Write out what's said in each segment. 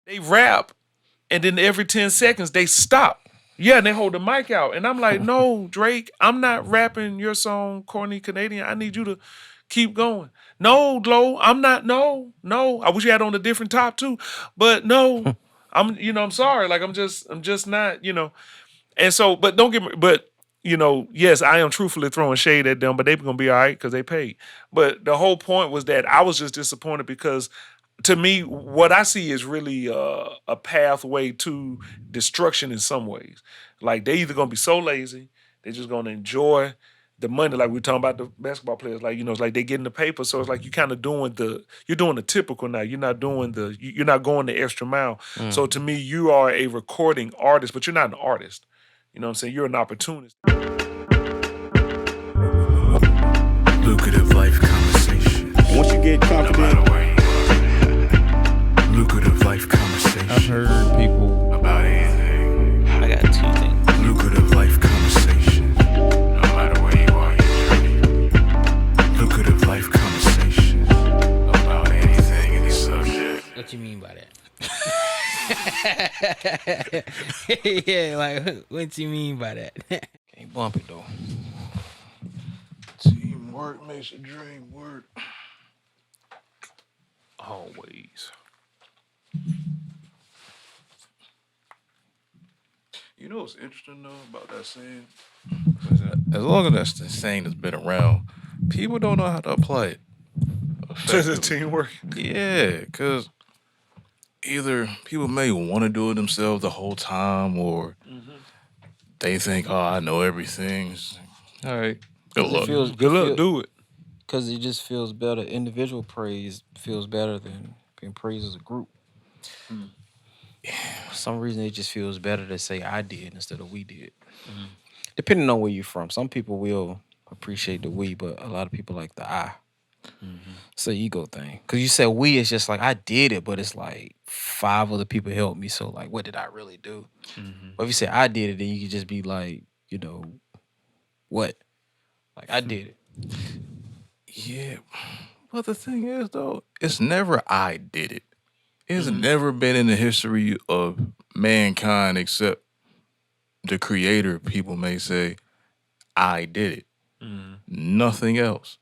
They rap, and then every 10 seconds they stop. Yeah, and they hold the mic out. And I'm like, no, Drake, I'm not rapping your song, Corny Canadian. I need you to keep going. No, Glow, I'm not. No, no. I wish you had on a different top too. But no, I'm sorry. Like I'm just not, And so, but don't get me, but yes, I am truthfully throwing shade at them, but they're gonna be all right because they paid. But the whole point was that I was just disappointed because to me, what I see is really a pathway to destruction in some ways. Like they either gonna be so lazy, they're just gonna enjoy the money. Like we were talking about the basketball players, like it's like they getting the paper, so it's like you kind of you're doing the typical now. You're not doing you're not going the extra mile. So to me, you are a recording artist, but you're not an artist. You know what I'm saying? You're an opportunist. Lucrative life conversation. Once you get confident, Lucrative life conversation. I've heard people. About anything. I got two things. Lucrative life conversation. No matter where you are in your journey. Lucrative life conversation. About anything, any subject. What you mean by that? Yeah, like what you mean by that? Can't bump it though. Teamwork makes the dream work. Always. You know what's interesting though about that saying? As long as that's the saying that's been around, people don't know how to apply it. Just a teamwork. Yeah, because either people may want to do it themselves the whole time, or they think, "Oh, I know everything." All right, good luck. Good luck. Do it. Because it just feels better. Individual praise feels better than being praised as a group. For some reason, it just feels better to say I did instead of we did. Depending on where you're from. Some people will appreciate the we, but a lot of people like the I. It's an ego thing. Because you said we, it's just like I did it, but it's like 5 other people helped me. So, like, what did I really do? But if you say I did it, then you could just be like, what? Like, I did it. Yeah, but the thing is, though, it's never I did it. It's never been in the history of mankind except the creator. People may say, I did it. Nothing else.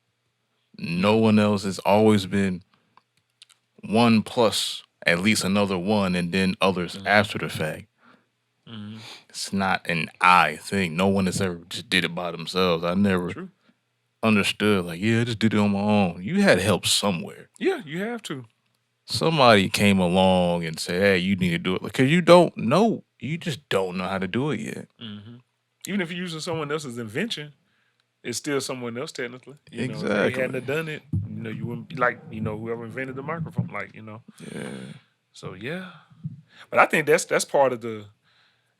No one else. Has always been one plus at least another one and then others after the fact. It's not an I thing. No one has ever just did it by themselves. I never understood, like, I just did it on my own. You had help somewhere. Yeah, you have to. Somebody came along and said, hey, you need to do it. Because you don't know. You just don't know how to do it yet. Even if you're using someone else's invention, it's still someone else technically. Exactly. If they hadn't have done it, you wouldn't be like, whoever invented the microphone, Yeah. So yeah. But I think that's part of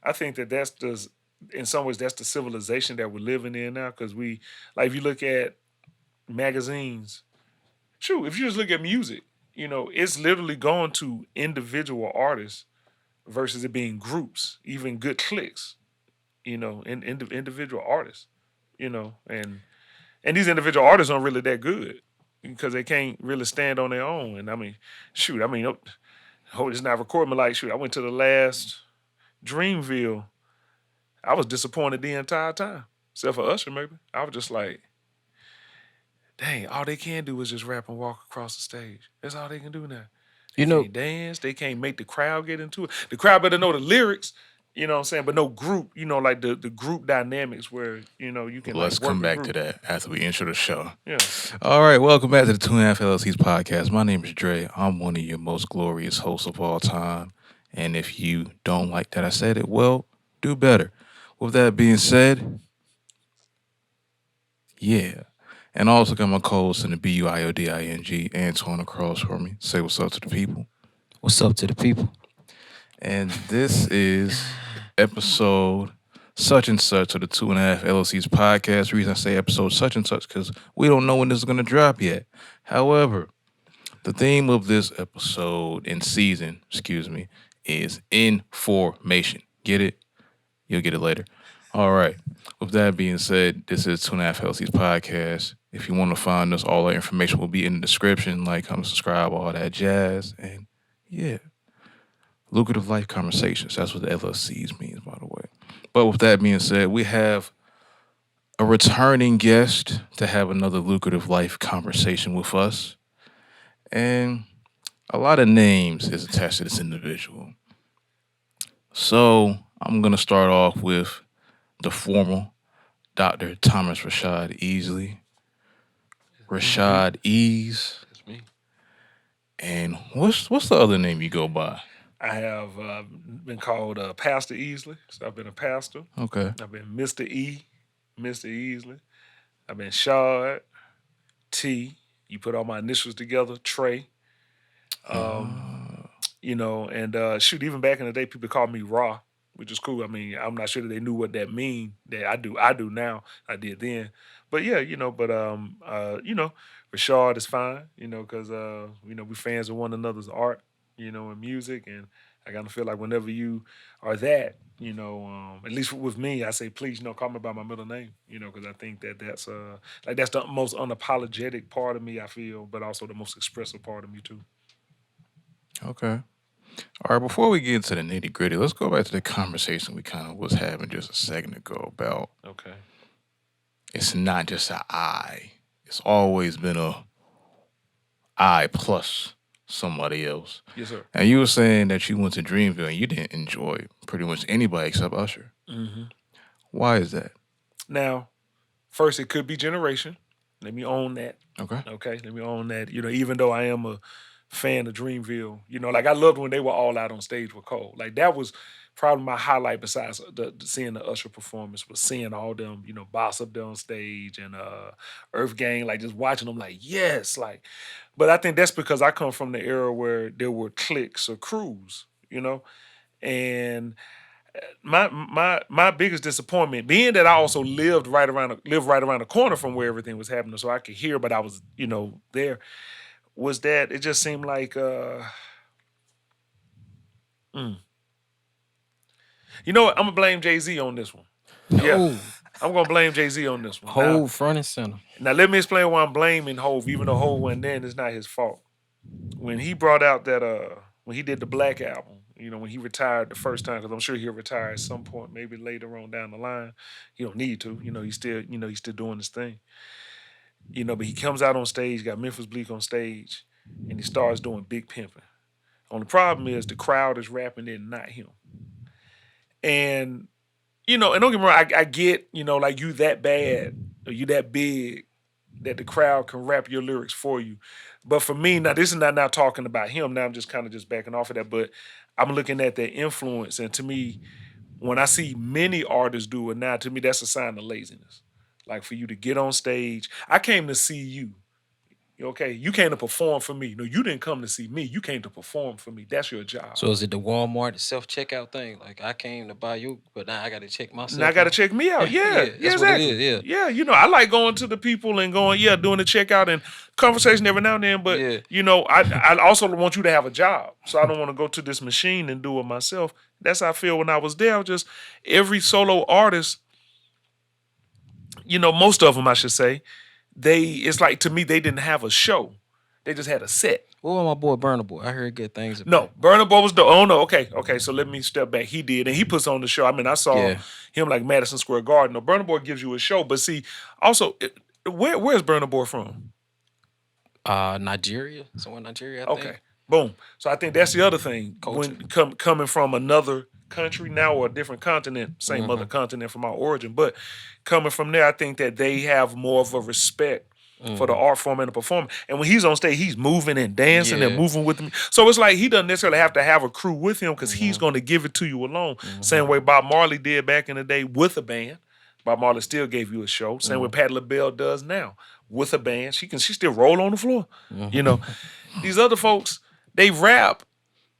I think that's in some ways that's the civilization that we're living in now. Because if you look at magazines, if you just look at music, it's literally gone to individual artists versus it being groups, even good cliques, individual artists, and these individual artists aren't really that good because they can't really stand on their own. And I mean, it's not recording, but I went to the last Dreamville. I was disappointed the entire time, except for Usher, maybe. I was just like, dang, all they can do is just rap and walk across the stage. That's all they can do now. They can't dance. They can't make the crowd get into it. The crowd better know the lyrics, you know what I'm saying? But no group, like the group dynamics where, you can Let's come back to that after we intro the show. Yeah. All right, welcome back to the 2.5 LLCs podcast. My name is Dre. I'm one of your most glorious hosts of all time. And if you don't like that I said it, well, do better. With that being said, yeah. And also got my co-host in the BUIODING, Antwon, across from me. Say what's up to the people. What's up to the people? And this is episode such and such of the 2.5 LLCs podcast. The reason I say episode such and such because we don't know when this is going to drop yet. However, the theme of this episode and season, is information. Get it? You'll get it later. All right. With that being said, this is 2.5 LLCs podcast. If you want to find us, all our information will be in the description. Like, comment, subscribe, all that jazz. And yeah. lucrative life conversations. That's what the LLCs means, by the way. But with that being said, we have a returning guest to have another lucrative life conversation with us. And a lot of names is attached to this individual. So I'm going to start off with the formal Dr. Thomas Rashad Easley. Rashad Ease. That's me. And what's the other name you go by? I have been called Pastor Easley. So I've been a pastor. Okay. I've been Mr. Easley. I've been Shad, T. You put all my initials together, Trey. You know, and shoot, even back in the day, people called me Ra, which is cool. I mean, I'm not sure that they knew what that mean. That I do now. I did then. But yeah, you know, you know, Rashad is fine, you know, because you know, we fans of one another's art, you know, and music, and I kind of feel like whenever you are that, you know, at least with me, I say, please, you know, call me by my middle name, you know, because I think that that's like that's the most unapologetic part of me, I feel, but also the most expressive part of me too. Okay. All right, before we get into the nitty gritty, let's go back to the conversation we kind of was having just a second ago about Okay. it's not just an I. It's always been a I plus somebody else. Yes, sir. And you were saying that you went to Dreamville and you didn't enjoy pretty much anybody except Usher. Mm-hmm. Why is that? Now, first, it could be generation. Let me own that. Okay. Okay, let me own that. You know, even though I am a fan of Dreamville, you know, like I loved when they were all out on stage with Cole. Like that was probably my highlight besides seeing the Usher performance was seeing all them, you know, Boss up there on stage and Earth Gang, like just watching them like, yes, like, but I think that's because I come from the era where there were cliques or crews, you know, and my biggest disappointment, being that I also lived right around the corner from where everything was happening, so I could hear, but I was, you know, there, was that it just seemed like, you know what? I'm gonna blame Jay-Z on this one. Yeah, Oh, I'm gonna blame Jay-Z on this one. whole front and center. Now let me explain why I'm blaming Hove, even though Hove wasn't there, and it's not his fault. When he brought out that when he did the Black album, you know, when he retired the first time, because I'm sure he'll retire at some point, maybe later on down the line. He don't need to, you know, he's still doing his thing. You know, but he comes out on stage, got Memphis Bleak on stage, and he starts doing big pimping. Only problem is the crowd is rapping it, not him. And, you know, and don't get me wrong, I get, you know, like you that bad or you that big that the crowd can rap your lyrics for you. But for me, now this is not now talking about him. Now I'm just kind of just backing off of that. But I'm looking at their influence. And to me, when I see many artists do it now, to me, that's a sign of laziness. Like for you to get on stage, I came to see you. Okay, you came to perform for me. No, you didn't come to see me. You came to perform for me. That's your job. So is it the Walmart self-checkout thing? Like I came to buy you, but now I got to check myself. Now I got to out? check me out. Yeah, that's exactly. what it is. Yeah, you know, I like going to the people and going, doing the checkout and conversation every now and then. But Yeah. you know, I also want you to have a job, so I don't want to go to this machine and do it myself. That's how I feel when I was there. I was just every solo artist, you know, most of them I should say, it's like to me they didn't have a show. They just had a set. What about my boy Burna Boy? I heard good things about No, Burna Boy was the. Oh no, okay. So let me step back. He did, and he puts on the show. I mean, I saw Yeah. him like Madison Square Garden. No, Burna Boy gives you a show, but see, also, where's Burna Boy from? Nigeria. Somewhere in Nigeria, I Okay, think. boom. So I think that's the other thing. Culture. When coming from another country now or a different continent, same other continent from our origin, but coming from there, I think that they have more of a respect for the art form and the performance. And when he's on stage, he's moving and dancing and Yeah. moving with me. So it's like he doesn't necessarily have to have a crew with him because he's going to give it to you alone. Same way Bob Marley did back in the day with a band. Bob Marley still gave you a show. Same way Patti LaBelle does now with a band. She still roll on the floor. You know, these other folks, they rap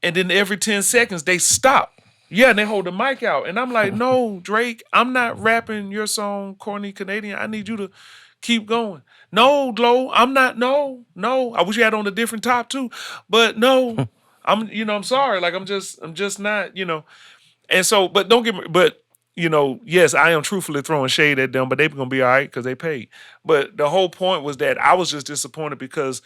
and then every 10 seconds they stop. Yeah, and they hold the mic out. And I'm like, no, Drake, I'm not rapping your song, Corny Canadian. I need you to keep going. No, Glow, I'm not. No. I wish you had on a different top too, but no, I'm sorry. Like I'm just not, you know. And so, but don't get me, but you know, yes, I am truthfully throwing shade at them, but they're gonna be all right because they paid. But the whole point was that I was just disappointed because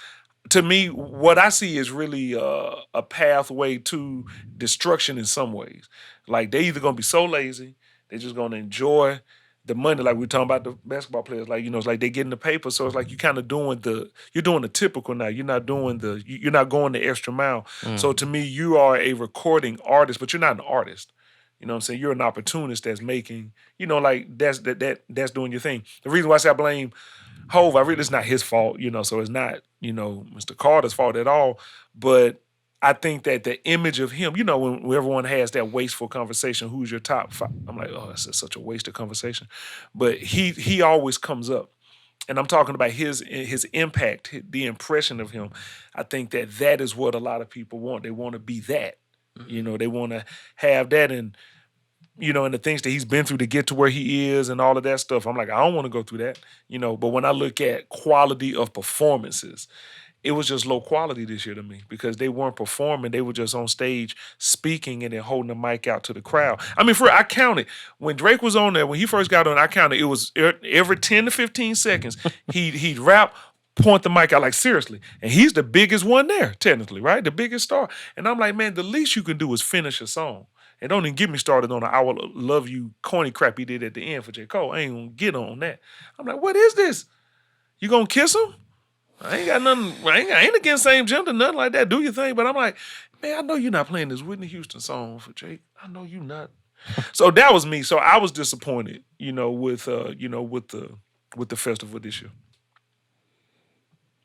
to me, what I see is really a pathway to destruction in some ways. Like they either gonna be so lazy, they're just gonna enjoy the money. Like we are talking about the basketball players, like it's like they get in the paper, so it's like you kind of doing the typical now. You're not doing you're not going the extra mile. So to me, you are a recording artist, but you're not an artist. You know what I'm saying? You're an opportunist that's making, like that's doing your thing. The reason why I say I blame Hove, it's not his fault, so it's not, Mr. Carter's fault at all. But I think that the image of him, when everyone has that wasteful conversation, who's your top five? I'm like, oh, that's such a wasted conversation. But he always comes up. And I'm talking about his impact, the impression of him. I think that is what a lot of people want. They want to be that. They want to have that and and the things that he's been through to get to where he is and all of that stuff. I'm like, I don't want to go through that, But when I look at quality of performances, it was just low quality this year to me because they weren't performing. They were just on stage speaking and then holding the mic out to the crowd. I mean, I counted. When Drake was on there, when he first got on, I counted. It was every 10 to 15 seconds, he'd rap, point the mic out, like seriously. And he's the biggest one there, technically, right? The biggest star. And I'm like, man, the least you can do is finish a song. And don't even get me started on the I Will Love You corny crap he did at the end for J. Cole. I ain't gonna get on that. I'm like, what is this? You gonna kiss him? I ain't got nothing, I ain't against same gender, nothing like that. Do your thing. But I'm like, man, I know you're not playing this Whitney Houston song for Jake. I know you not. So that was me. So I was disappointed, with the festival this year.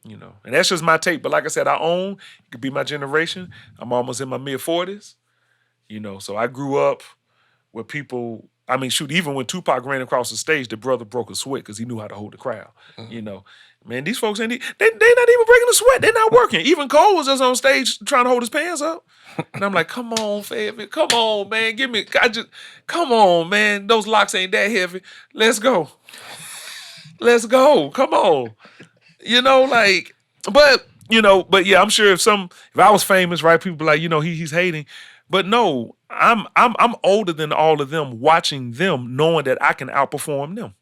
And that's just my take. But like I said, it could be my generation. I'm almost in my mid-40s. So I grew up where people, even when Tupac ran across the stage, the brother broke a sweat because he knew how to hold the crowd. Man, these folks they not even breaking a sweat. They're not working. Even Cole was just on stage trying to hold his pants up. And I'm like, come on, Fabian. Come on, man. Come on, man. Those locks ain't that heavy. Let's go. Let's go. Come on. But yeah, I'm sure if I was famous, right, people be like, he's hating. But no, I'm older than all of them, watching them, knowing that I can outperform them.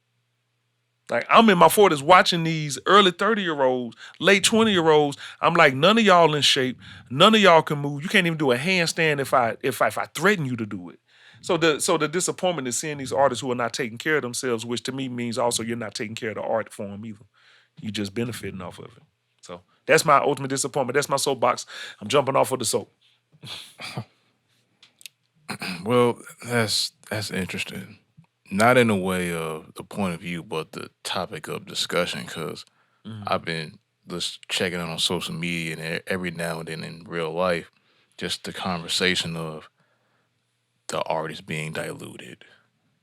Like I'm in my 40s watching these early 30-year-olds, late 20-year-olds. I'm like, none of y'all in shape, none of y'all can move. You can't even do a handstand if I threaten you to do it. So the disappointment is seeing these artists who are not taking care of themselves, which to me means also you're not taking care of the art form either. You're just benefiting off of it. So that's my ultimate disappointment. That's my soapbox. I'm jumping off of the soap. Well, that's interesting. Not in the way of the point of view, but the topic of discussion, because I've been just checking it on social media and every now and then in real life, just the conversation of the artist being diluted.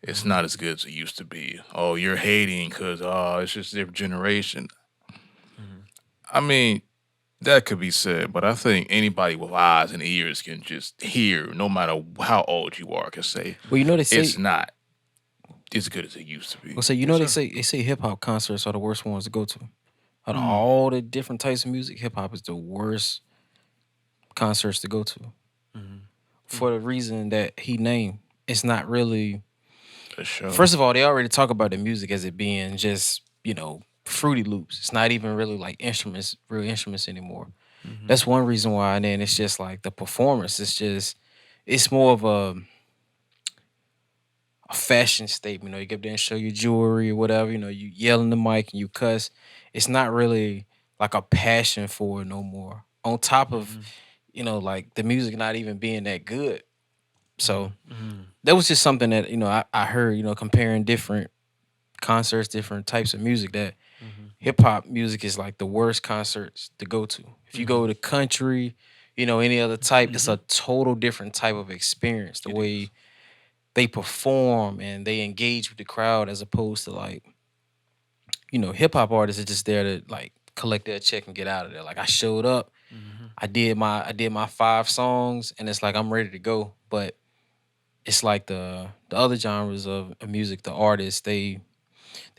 It's not as good as it used to be. Oh, you're hating because it's just a different generation. I mean, that could be said, but I think anybody with eyes and ears can just hear, no matter how old you are, can say, well, they say it's not as good as it used to be. Well, they say hip hop concerts are the worst ones to go to. Out of all the different types of music, hip hop is the worst concerts to go to. For the reason that he named, it's not really A show. First of all, they already talk about the music as it being just, Fruity Loops. It's not even really like real instruments anymore. That's one reason why. And then it's just like the performance. It's more of a fashion statement. You get up there and show your jewelry or whatever. You yell in the mic and you cuss. It's not really like a passion for it no more. On top of, like the music not even being that good. So that was just something that, I heard, comparing different concerts, different types of music, that hip hop music is like the worst concerts to go to. If you go to country, any other type, it's a total different type of experience. The way they perform and they engage with the crowd, as opposed to like, hip hop artists are just there to like collect their check and get out of there. Like I showed up, I did my 5 songs, and it's like I'm ready to go. But it's like the other genres of music, the artists, they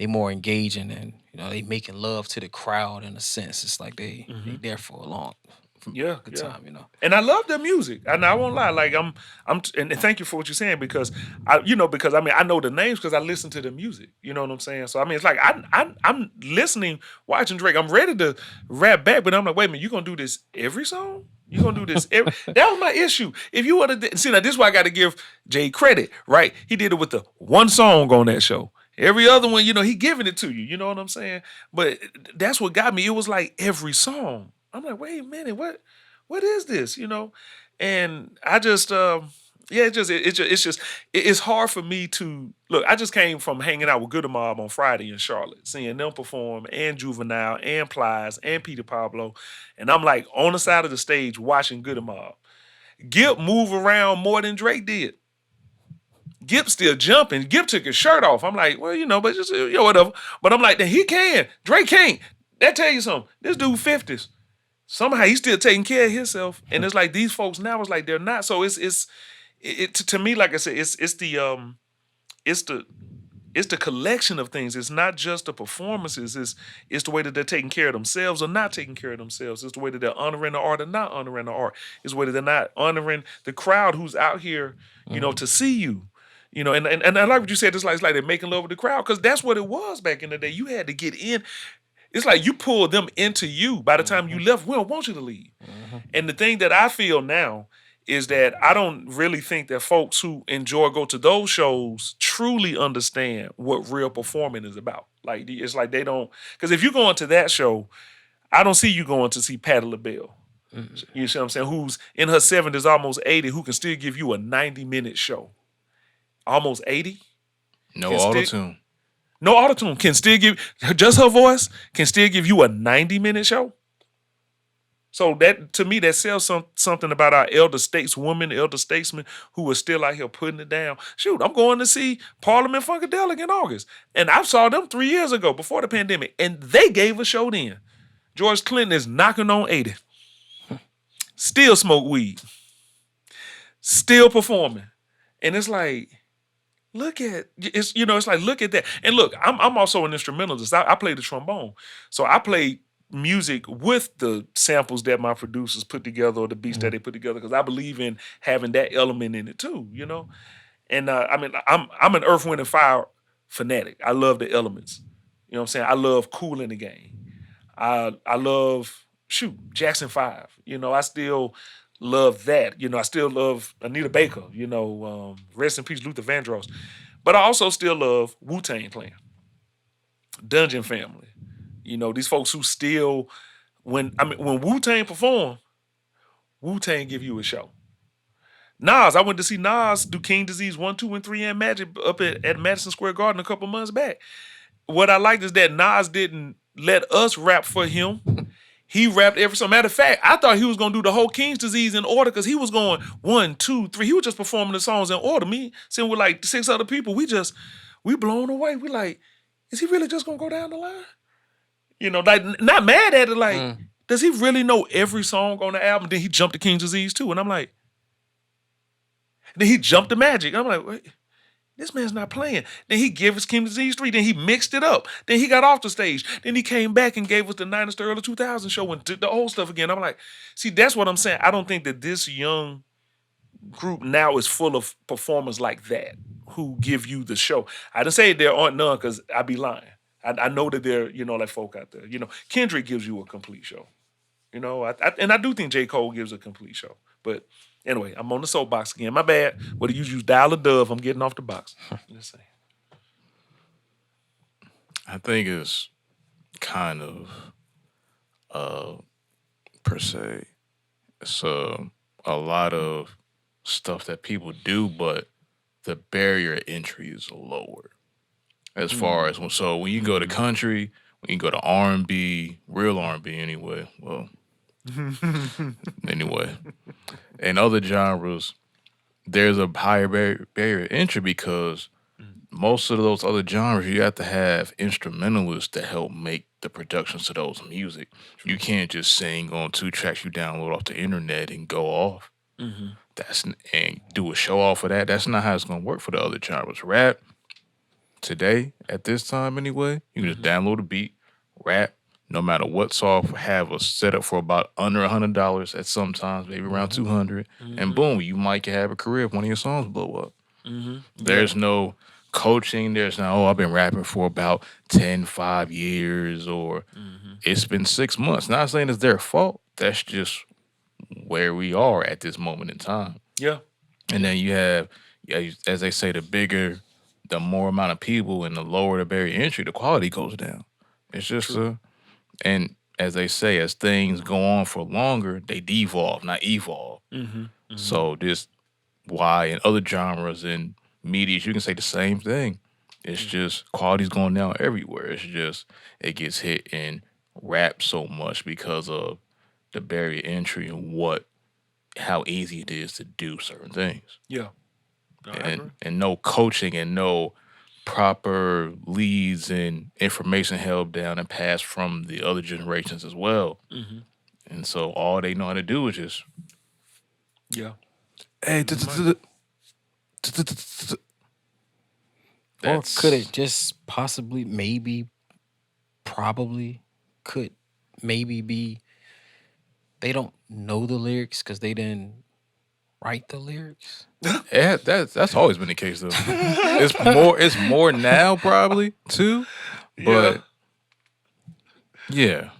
more engaging and they making love to the crowd in a sense. It's like they there for a long. Yeah, Good yeah. time, you know. And I love their music. And I won't lie. Like and thank you for what you're saying because because I mean I know the names because I listen to the music. You know what I'm saying? So I mean it's like I'm listening, watching Drake. I'm ready to rap back, but I'm like, wait a minute, you gonna do this every song? You gonna do this every that was my issue. If you would have see now this is why I gotta give Jay credit, right? He did it with the one song on that show. Every other one, he giving it to you. You know what I'm saying? But that's what got me. It was like every song. I'm like, wait a minute, what is this? And I just yeah, it's hard for me to look. I just came from hanging out with Good Mob on Friday in Charlotte, seeing them perform, and Juvenile, and Plies, and Peter Pablo, and I'm like on the side of the stage watching Good Mob. Gip move around more than Drake did. Gip still jumping. Gip took his shirt off. I'm like, well, but just whatever. But I'm like, then he can. Drake can't. That tell you something. This dude 50s. Somehow he's still taking care of himself, and it's like these folks now. It's like they're not. So it's to me, like I said, it's the collection of things. It's not just the performances. It's the way that they're taking care of themselves or not taking care of themselves. It's the way that they're honoring the art or not honoring the art. It's the way that they're not honoring the crowd who's out here, to see you. And I like what you said. It's like they're making love with the crowd because that's what it was back in the day. You had to get in. It's like you pulled them into you. By the time you left, we don't want you to leave. And the thing that I feel now is that I don't really think that folks who go to those shows truly understand what real performing is about. Like it's like they don't, because if you're going to that show, I don't see you going to see Patti LaBelle. You see what I'm saying? Who's in her 70s, almost 80, who can still give you a 90-minute show. Almost 80. No auto-tune. No autotune can still give just her voice can still give you a 90-minute show. So that to me that sells something about our elder stateswomen, elder statesmen who are still out here putting it down. Shoot, I'm going to see Parliament Funkadelic in August, and I saw them 3 years ago before the pandemic, and they gave a show then. George Clinton is knocking on 80, still smoke weed, still performing, and it's like. Look at it's like look at that, and look, I'm also an instrumentalist. I play the trombone, so I play music with the samples that my producers put together or the beats that they put together because I believe in having that element in it too, And I mean, I'm an Earth, Wind, and Fire fanatic. I love the elements. You know what I'm saying? I love Kool in the Game. I love Jackson 5. I still love that. I still love Anita Baker, rest in peace, Luther Vandross. But I also still love Wu-Tang Clan, Dungeon Family. These folks who still, when Wu-Tang perform, Wu-Tang give you a show. Nas, I went to see Nas do King Disease 1, 2, and 3 and Magic up at Madison Square Garden a couple months back. What I liked is that Nas didn't let us rap for him. He rapped every song. Matter of fact, I thought he was going to do the whole King's Disease in order because he was going 1, 2, 3. He was just performing the songs in order. Me sitting with like 6 other people, we blown away. We like, is he really just going to go down the line? Like not mad at it. Like, does he really know every song on the album? Then he jumped to King's Disease too. And I'm like, then he jumped to Magic. I'm like, wait. This man's not playing. Then he gave us King Disease 3. Then he mixed it up. Then he got off the stage. Then he came back and gave us the 90s to early 2000s show and did the old stuff again. I'm like, see, that's what I'm saying. I don't think that this young group now is full of performers like that who give you the show. I didn't say there aren't none because I'd be lying. I know that there are, like folk out there. Kendrick gives you a complete show. And I do think J. Cole gives a complete show. But anyway, I'm on the soapbox again. My bad. Whether you use Dial or Dove, I'm getting off the box. Let's say. I think it's kind of per se. It's a lot of stuff that people do, but the barrier to entry is lower. As far as when you go to country, when you go to R&B, real R&B anyway. Well, anyway, in other genres, there's a higher barrier to entry because most of those other genres, you have to have instrumentalists to help make the productions to those music. You can't just sing on 2 tracks you download off the internet and go off. And do a show off of that. That's not how it's gonna work for the other genres. Rap today, at this time anyway, you can just download a beat, rap, no matter what software, have a setup for about under $100 at some times, maybe around 200, and boom, you might have a career if one of your songs blow up. There's no coaching. There's no, I've been rapping for about 5 years, or it's been 6 months. Not saying it's their fault. That's just where we are at this moment in time. Yeah. And then you have, as they say, the more amount of people and the lower the barrier to entry, the quality goes down. It's just and as they say, as things go on for longer, they devolve, not evolve. So this why in other genres and medias you can say the same thing. It's just quality's going down everywhere. It's just it gets hit in rap so much because of the barrier to entry and how easy it is to do certain things. Yeah. No, I agree. And no coaching and no proper leads and information held down and passed from the other generations as well. And so all they know how to do is just, Yeah. hey, Or could it just possibly, probably could maybe be they don't know the lyrics because they didn't write the lyrics? Yeah, that's always been the case though. It's more now probably too, but yeah.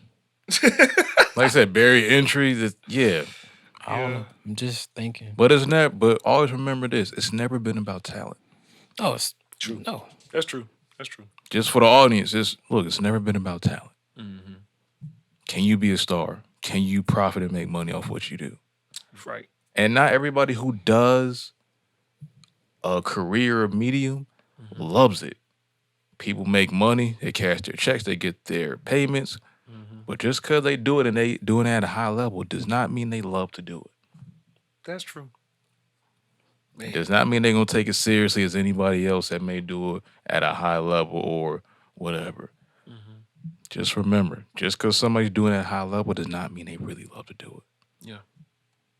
Like I said, barrier entry. I don't know. I'm just thinking. But it's never. But always remember this: it's never been about talent. Oh, it's True. No. That's true. That's true. Just for the audience, it's never been about talent. Can you be a star? Can you profit and make money off what you do? Right. And not everybody who does a career or medium loves it. People make money, they cash their checks, they get their payments. But just because they do it and they doing it at a high level does not mean they love to do it. That's true. It does not mean they're going to take it seriously as anybody else that may do it at a high level or whatever. Just remember, just because somebody's doing it at a high level does not mean they really love to do it. Yeah.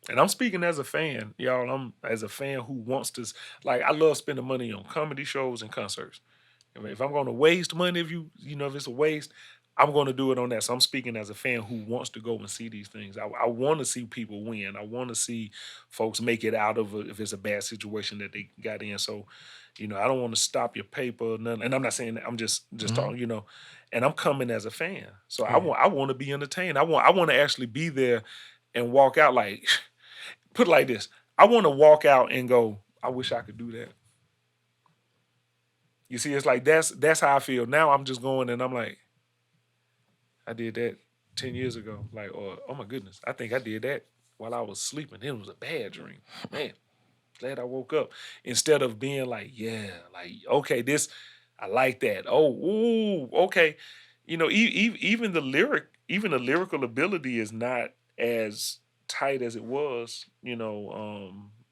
And I'm speaking as a fan, y'all. I'm as a fan who wants to, like, I love spending money on comedy shows and concerts. I mean, if I'm going to waste money, if it's a waste, I'm going to do it on that. So I'm speaking as a fan who wants to go and see these things. I want to see people win. I want to see folks make it out of if it's a bad situation that they got in. So, I don't want to stop your paper or nothing. And I'm not saying that. I'm just talking, and I'm coming as a fan. So I want to be entertained. I want to actually be there and walk out like, put it like this. I want to walk out and go, I wish I could do that. You see, it's like that's how I feel. Now I'm just going and I'm like, I did that 10 years ago. Like, or, oh my goodness, I think I did that while I was sleeping. It was a bad dream. Man, glad I woke up. Instead of being like, okay, this, I like that. Oh, ooh, okay. Even the lyrical ability is not as tight as it was, a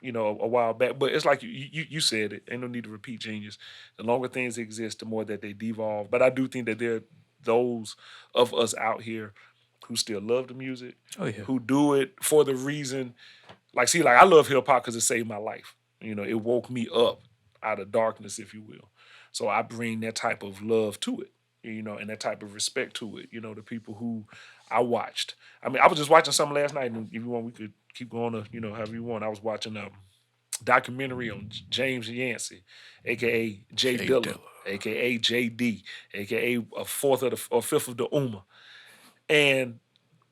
while back. But it's like you said it. Ain't no need to repeat genius. The longer things exist, the more that they devolve. But I do think that there are those of us out here who still love the music, who do it for the reason, like I love hip hop because it saved my life. It woke me up out of darkness, if you will. So I bring that type of love to it, and that type of respect to it. The people who I watched. I mean, I was just watching something last night, and if you want, we could keep going to, however you want. I was watching a documentary on James Yancey, aka Jay Dilla, aka JD, aka a fifth of the Uma. And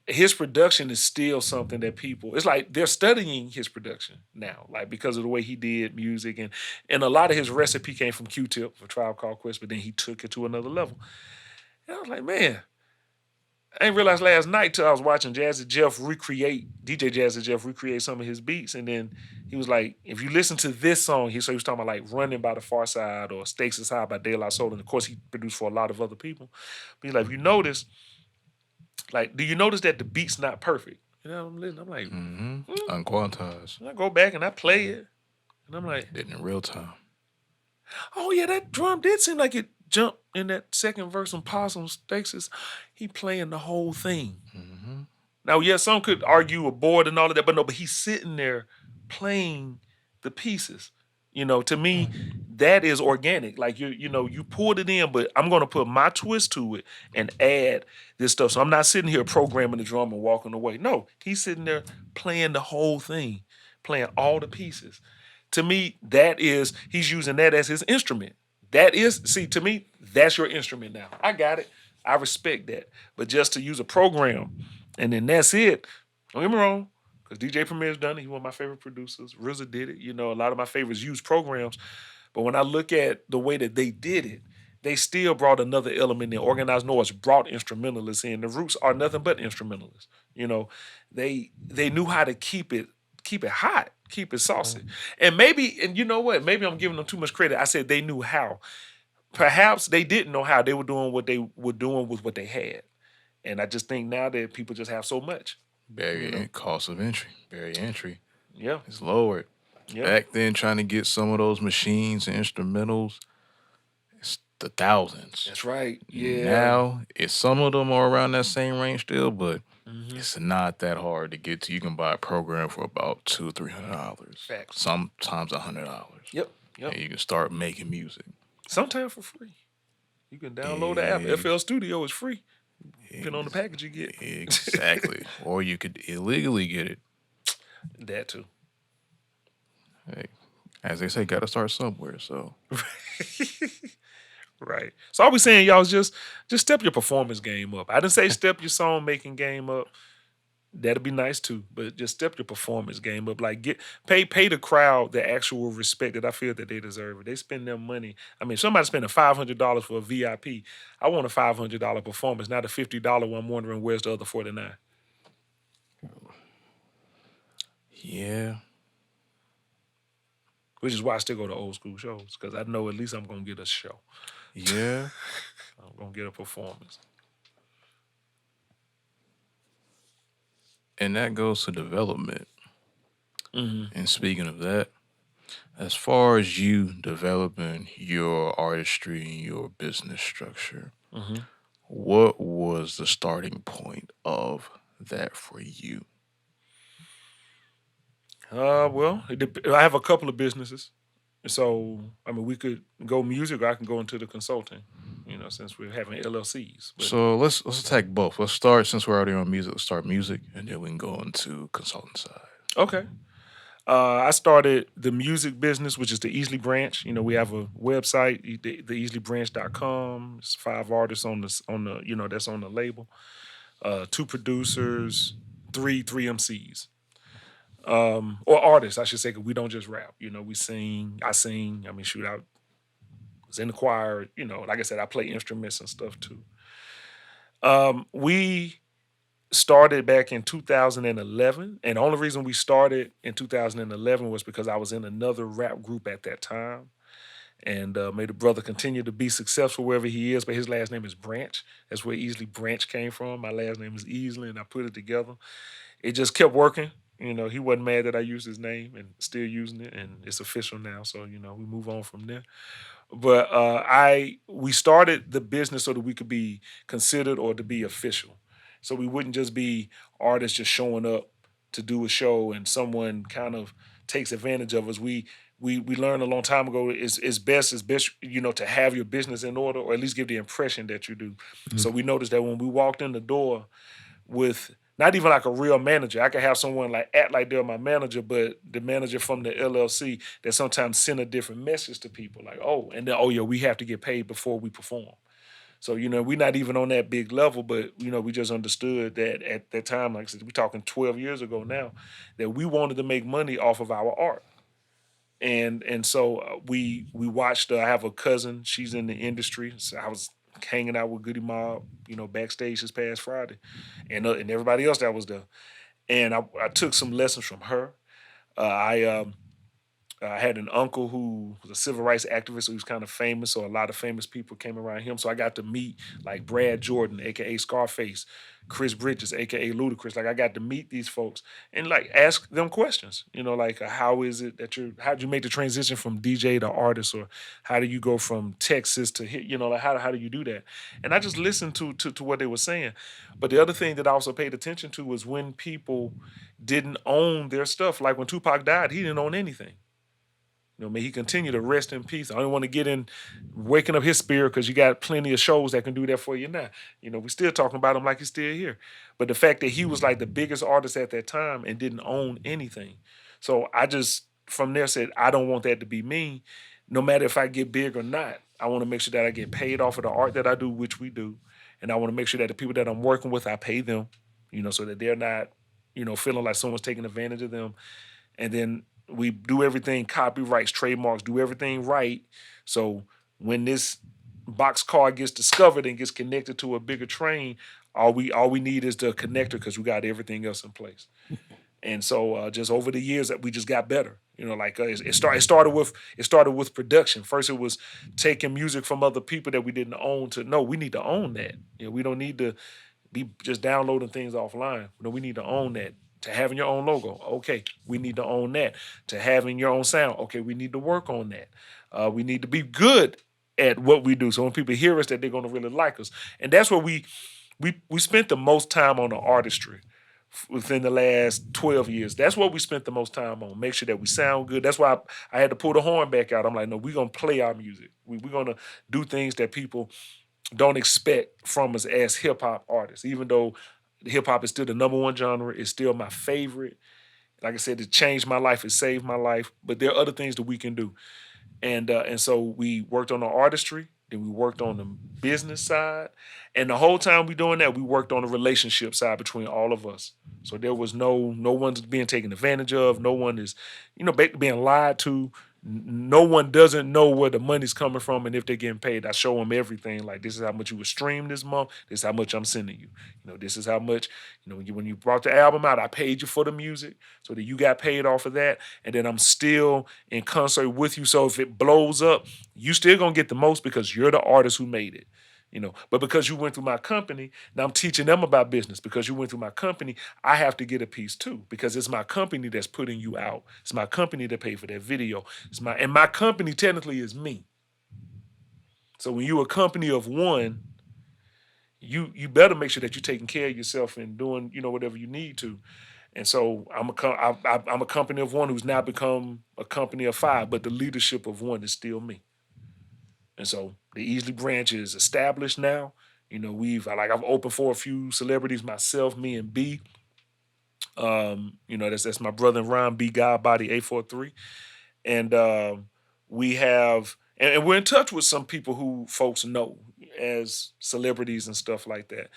his production is still something that people, it's like they're studying his production now, like because of the way he did music. And a lot of his recipe came from Q-Tip for Tribe Called Quest, but then he took it to another level. And I was like, man, I didn't realize last night till I was watching DJ Jazzy Jeff recreate some of his beats. And then he was like, if you listen to this song, he was talking about like Running by the Far Side or Stakes is High by De La Soul. And of course he produced for a lot of other people. But he's like, if you notice, like, do you notice that the beat's not perfect? I'm listening. I'm like, unquantized. I go back and I play it. And I'm like, did it in real time. Oh yeah, that drum did seem like it jumped in that second verse on Possum Stakes. He playing the whole thing. Now, yeah, some could argue a board and all of that, but no, but he's sitting there playing the pieces. To me, that is organic. Like you pulled it in, but I'm gonna put my twist to it and add this stuff. So I'm not sitting here programming the drum and walking away. No, he's sitting there playing the whole thing, playing all the pieces. To me, that is he's using that as his instrument. That is, see, to me, that's your instrument now. I got it. I respect that. But just to use a program and then that's it, don't get me wrong, because DJ Premier's done it. He's one of my favorite producers. RZA did it. A lot of my favorites use programs. But when I look at the way that they did it, they still brought another element in. Organized Noise brought instrumentalists in. The Roots are nothing but instrumentalists. They knew how to keep it hot, keep it saucy. And you know what? Maybe I'm giving them too much credit. I said they knew how. Perhaps they didn't know how. They were doing what they were doing with what they had. And I just think now that people just have so much. Cost of entry, barrier entry Yeah. is lowered. Yeah. Back then, trying to get some of those machines and instrumentals, it's the thousands. That's right. Yeah. Now, some of them are around that same range still, but it's not that hard to get to. You can buy a program for about $200-$300. Facts. Sometimes $100. Yep. And you can start making music. Sometimes for free. You can download the app. FL Studio is free. Depending on the package you get. Exactly. Or you could illegally get it. That too. Hey, as they say, got to start somewhere. So, right. So all we saying, y'all, is just step your performance game up. I didn't say step your song making game up. That'd be nice too, but just step your performance game up. Like pay the crowd the actual respect that I feel that they deserve. They spend their money. I mean, somebody's spending $500 for a VIP. I want a $500 performance, not a $50 one. I'm wondering where's the other $49. Yeah. Which is why I still go to old school shows, because I know at least I'm gonna get a show. Yeah. I'm gonna get a performance. And that goes to development. Mm-hmm. And speaking of that, as far as you developing your artistry and your business structure, what was the starting point of that for you? Well, I have a couple of businesses. So, I mean, we could go music or I can go into the consulting, since we're having LLCs. But, So let's attack both. Let's start, since we're already on music, let's start music, and then we can go into consulting side. okay. I started the music business, which is the Easley Branch. We have a website, the easleybranch.com. It's 5 artists on the that's on the label. 2 producers, 3 MCs. Or artists, I should say, because we don't just rap. We sing. I sing. I mean, shoot, I was in the choir. Like I said, I play instruments and stuff too. We started back in 2011, and the only reason we started in 2011 was because I was in another rap group at that time. And may the brother continue to be successful wherever he is, but his last name is Branch. That's where Easley Branch came from. My last name is Easley, and I put it together. It just kept working. He wasn't mad that I used his name, and still using it, and it's official now. So, we move on from there. But we started the business so that we could be considered or to be official. So we wouldn't just be artists just showing up to do a show and someone kind of takes advantage of us. We learned a long time ago it's best to have your business in order, or at least give the impression that you do. Mm-hmm. So we noticed that when we walked in the door with not even like a real manager, I could have someone act like they're my manager, but the manager from the LLC that sometimes send a different message to people, like, we have to get paid before we perform. So, we're not even on that big level, but, we just understood that at that time, like I said, we're talking 12 years ago now, that we wanted to make money off of our art. And so we watched, I have a cousin, she's in the industry. So I was hanging out with Goody Mob, backstage this past Friday, and everybody else that was there. And I took some lessons from her. I had an uncle who was a civil rights activist, so he was kind of famous, so a lot of famous people came around him. So I got to meet like Brad Jordan, a.k.a. Scarface, Chris Bridges, a.k.a. Ludacris. Like, I got to meet these folks and ask them questions, how is it that how'd you make the transition from DJ to artist, or how do you go from Texas to hit, how do you do that? And I just listened to what they were saying. But the other thing that I also paid attention to was when people didn't own their stuff. Like when Tupac died, he didn't own anything. May he continue to rest in peace. I don't want to get in waking up his spirit because you got plenty of shows that can do that for you now. We still talking about him like he's still here. But the fact that he was like the biggest artist at that time and didn't own anything. So I just, from there, said, I don't want that to be me. No matter if I get big or not, I want to make sure that I get paid off of the art that I do, which we do. And I want to make sure that the people that I'm working with, I pay them, so that they're not, feeling like someone's taking advantage of them. And then we do everything, copyrights, trademarks, do everything right. So when this boxcar gets discovered and gets connected to a bigger train, all we need is the connector because we got everything else in place. And so just over the years that we just got better. It started with production. First it was taking music from other people that we didn't own to no, we need to own that. We don't need to be just downloading things offline. We need to own that. To having your own logo, okay, we need to own that. To having your own sound, okay, we need to work on that. We need to be good at what we do. So when people hear us, that they're going to really like us. And that's where we spent the most time on the artistry within the last 12 years. That's what we spent the most time on. Make sure that we sound good. That's why I had to pull the horn back out. I'm like, no, we're going to play our music. We're going to do things that people don't expect from us as hip-hop artists, even though hip-hop is still the number one genre. It's still my favorite. Like I said, it changed my life. It saved my life. But there are other things that we can do. And so we worked on the artistry. Then we worked on the business side. And the whole time we doing that, we worked on the relationship side between all of us. So there was no one's being taken advantage of. No one is, being lied to. No one doesn't know where the money's coming from and if they're getting paid. I show them everything. Like, this is how much you would stream this month. This is how much I'm sending you. This is how much, when you brought the album out, I paid you for the music so that you got paid off of that. And then I'm still in concert with you. So if it blows up, you still going to get the most because you're the artist who made it. But because you went through my company, now I'm teaching them about business. Because you went through my company, I have to get a piece too. Because it's my company that's putting you out. It's my company that paid for that video. And my company technically is me. So when you're a company of one, you better make sure that you're taking care of yourself and doing whatever you need to. And so I'm a company of one who's now become a company of five, but the leadership of one is still me. And so the Easley Branch is established now. I've opened for a few celebrities myself, me and B. That's my brother and Ron B. Godbody 843. And we have, and we're in touch with some people who folks know as celebrities and stuff like that.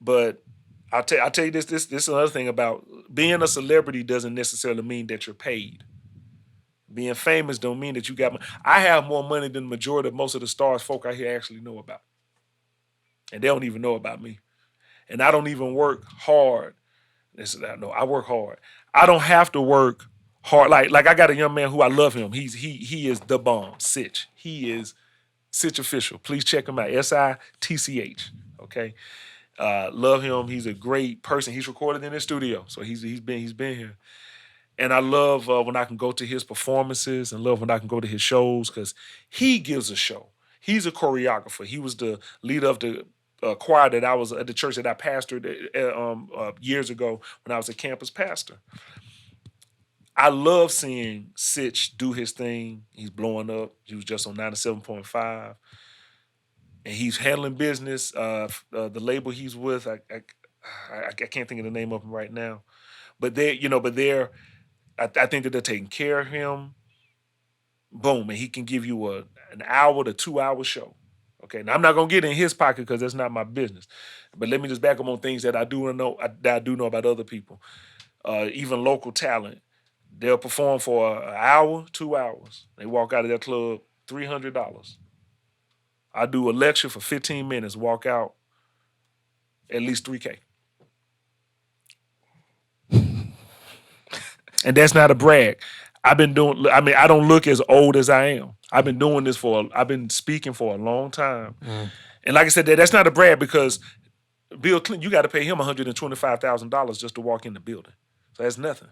But I'll tell you this is another thing about being a celebrity doesn't necessarily mean that you're paid. Being famous don't mean that you got money. I have more money than the majority of most of the stars folk out here actually know about. And they don't even know about me. And I don't even work hard. I work hard. I don't have to work hard. Like I got a young man who I love him. He is the bomb, Sitch. He is Sitch Official. Please check him out. SITCH. Okay. Love him. He's a great person. He's recorded in his studio. So he's been here. And I love when I can go to his performances and love when I can go to his shows because he gives a show. He's a choreographer. He was the leader of the choir that I was at the church that I pastored years ago when I was a campus pastor. I love seeing Sitch do his thing. He's blowing up. He was just on 97.5. And he's handling business. The label he's with, I can't think of the name of him right now. But I think that they're taking care of him. Boom, and he can give you an hour to 2 hour show. Okay, now I'm not gonna get in his pocket because that's not my business. But let me just back up on things that I do know about other people. Even local talent, they'll perform for an hour, 2 hours. They walk out of their club $300. I do a lecture for 15 minutes, walk out at least $3K. And that's not a brag. I don't look as old as I am. I've been speaking for a long time. And like I said, that's not a brag because Bill Clinton, you got to pay him $125,000 just to walk in the building. So that's nothing.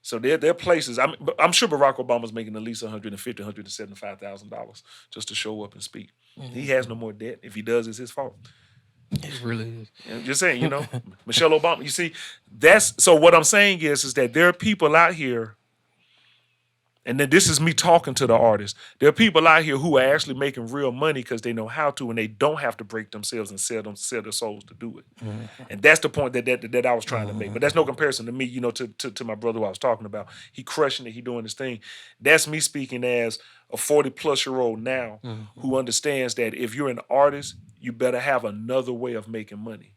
So there are places, I'm sure Barack Obama's making at least $150,000, $175,000 just to show up and speak. Mm-hmm. He has no more debt. If he does, it's his fault. It really is. I'm just saying, Michelle Obama. You see, so what I'm saying is that there are people out here And then this is me talking to the artists. There are people out here who are actually making real money because they know how to, and they don't have to break themselves and sell their souls to do it. And that's the point that I was trying to make. But that's no comparison to me, to my brother who I was talking about. He crushing it. He doing his thing. That's me speaking as a 40-plus-year-old now who understands that if you're an artist, you better have another way of making money.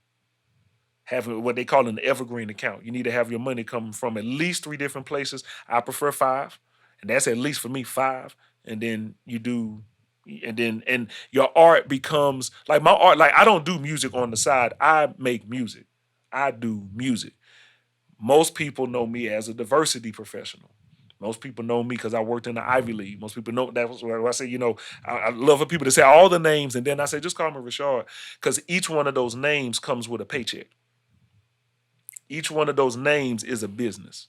Having what they call an evergreen account. You need to have your money coming from at least 3 different places. I prefer 5. And that's at least for me 5. And then you do, and your art becomes like my art. Like I don't do music on the side. I make music. I do music. Most people know me as a diversity professional. Most people know me because I worked in the Ivy League. Most people know that was where I say, I love for people to say all the names, and then I say just call me Rashad, because each one of those names comes with a paycheck. Each one of those names is a business.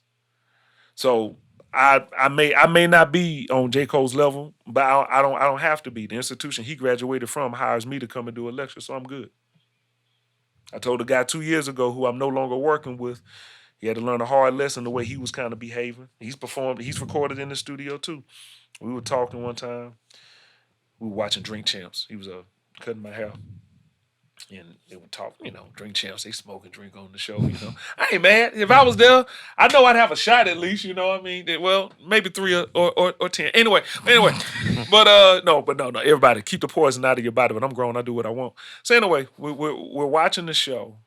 So I may not be on J. Cole's level, but I don't have to be. The institution he graduated from hires me to come and do a lecture, so I'm good. I told a guy 2 years ago who I'm no longer working with, he had to learn a hard lesson the way he was kind of behaving. He's recorded in the studio too. We were talking one time. We were watching Drink Champs. He was cutting my hair. And they would talk, Drink Champs, they smoke and drink on the show, I ain't mad. If I was there, I know I'd have a shot at least, what I mean? Well, maybe 3 or 10. Anyway. But no. Everybody, keep the poison out of your body, but I'm grown, I do what I want. So anyway, we're watching the show,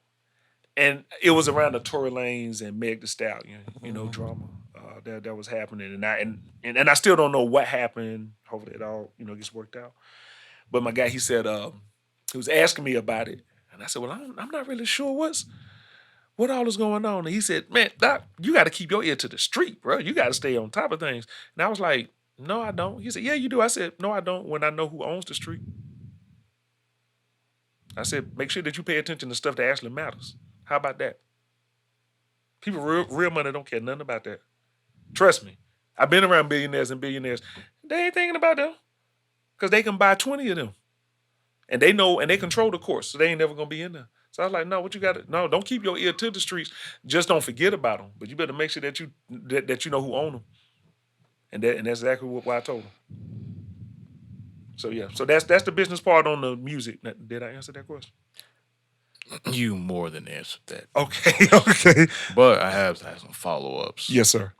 and it was around the Tory Lanez and Meg Thee Stallion, drama that was happening. And I still don't know what happened. Hopefully it all, gets worked out. But my guy, he said, he was asking me about it. And I said, well, I'm not really sure what all is going on. And he said, man, Doc, you got to keep your ear to the street, bro. You got to stay on top of things. And I was like, no, I don't. He said, yeah, you do. I said, no, I don't, when I know who owns the street. I said, make sure that you pay attention to stuff that actually matters. How about that? People real money don't care nothing about that. Trust me. I've been around billionaires and billionaires. They ain't thinking about them because they can buy 20 of them. And they know, and they control the course, so they ain't never gonna be in there. So I was like, no, don't keep your ear to the streets. Just don't forget about them. But you better make sure that you know who own them. And that's exactly what I told them. So yeah, so that's the business part on the music. Did I answer that question? You more than answered that. Okay. But I have some follow-ups. Yes, sir.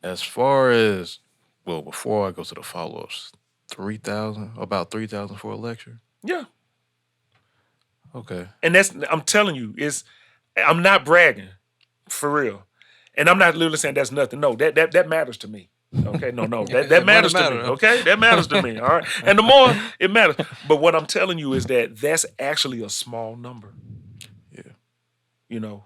As far as, before I go to the follow-ups, about 3,000 for a lecture? Yeah. Okay. And I'm telling you, I'm not bragging, for real. And I'm not literally saying that's nothing. No, that matters to me. Okay, no, that matters to me. Okay, that matters to me. All right, and the more it matters. But what I'm telling you is that's actually a small number. Yeah.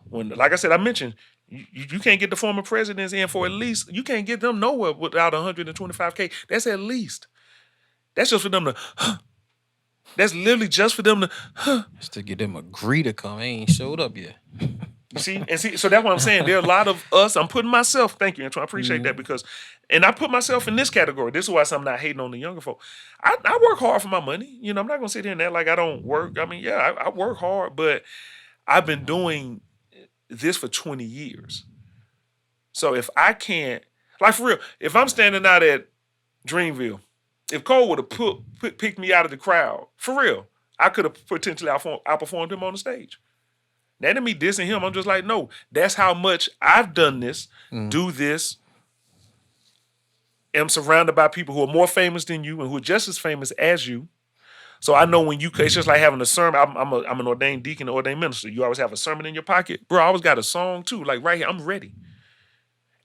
When, like I said, I mentioned you can't get the former presidents in for at least, you can't get them nowhere without 125K. That's at least. That's just for them to. That's literally just for them to. Just to get them agree to come. They ain't showed up yet. You see, so that's what I'm saying. There are a lot of us. I'm putting myself. Thank you, Antwon. I appreciate that and I put myself in this category. This is why I'm not hating on the younger folk. I work hard for my money. I'm not gonna sit here and act like I don't work. I mean, yeah, I work hard, but I've been doing this for 20 years. So if I can't, like for real, if I'm standing out at Dreamville, if Cole would have picked me out of the crowd, for real, I could have potentially outperformed him on the stage. That ain't me dissing him. I'm just like, no, that's how much I've done this, do this, am surrounded by people who are more famous than you and who are just as famous as you. So I know when it's just like having a sermon. I'm an ordained deacon, ordained minister. You always have a sermon in your pocket. Bro, I always got a song too. Like right here, I'm ready.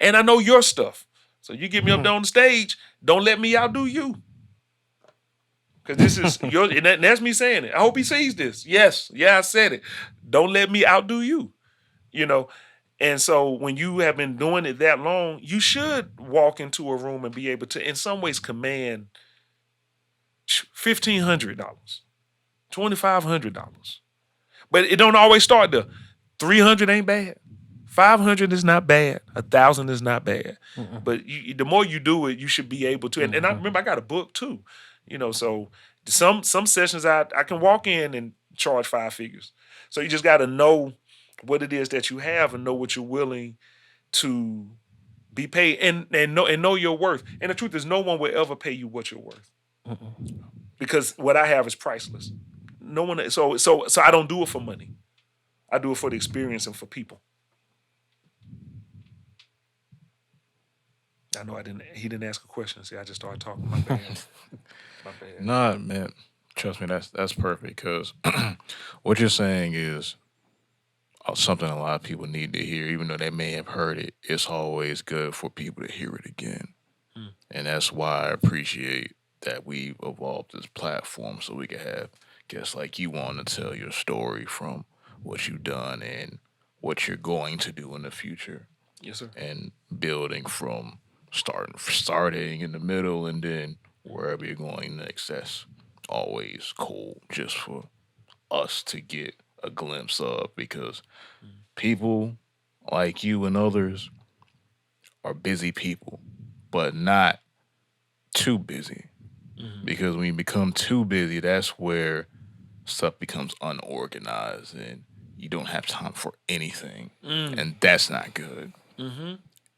And I know your stuff. So you get me up there on the stage, don't let me outdo you. Because this is and that's me saying it. I hope he sees this. Yes. Yeah, I said it. Don't let me outdo you. And so when you have been doing it that long, you should walk into a room and be able to, in some ways, command $1,500, $2,500. But it don't always start there. 300 ain't bad. 500 is not bad. 1,000 is not bad. But the more you do it, you should be able to. And I remember I got a book too. So some sessions I can walk in and charge 5 figures. So you just got to know what it is that you have and know what you're willing to Be paid and know your worth. And the truth is, no one will ever pay you what you're worth because what I have is priceless. No one. So I don't do it for money. I do it for the experience and for people. I know I didn't. He didn't ask a question. See, I just started talking. My bad. My bad. Nah, man. Trust me, that's perfect. Because what you're saying is something a lot of people need to hear, even though they may have heard it. It's always good for people to hear it again, and that's why I appreciate that we've evolved this platform so we can have guests like you on to tell your story from what you've done and what you're going to do in the future, Yes, sir. and building from starting in the middle and then wherever you're going next. That's always cool just for us to get a glimpse of, because people like you and others are busy people, but not too busy. Because when you become too busy, that's where stuff becomes unorganized and you don't have time for anything. And that's not good.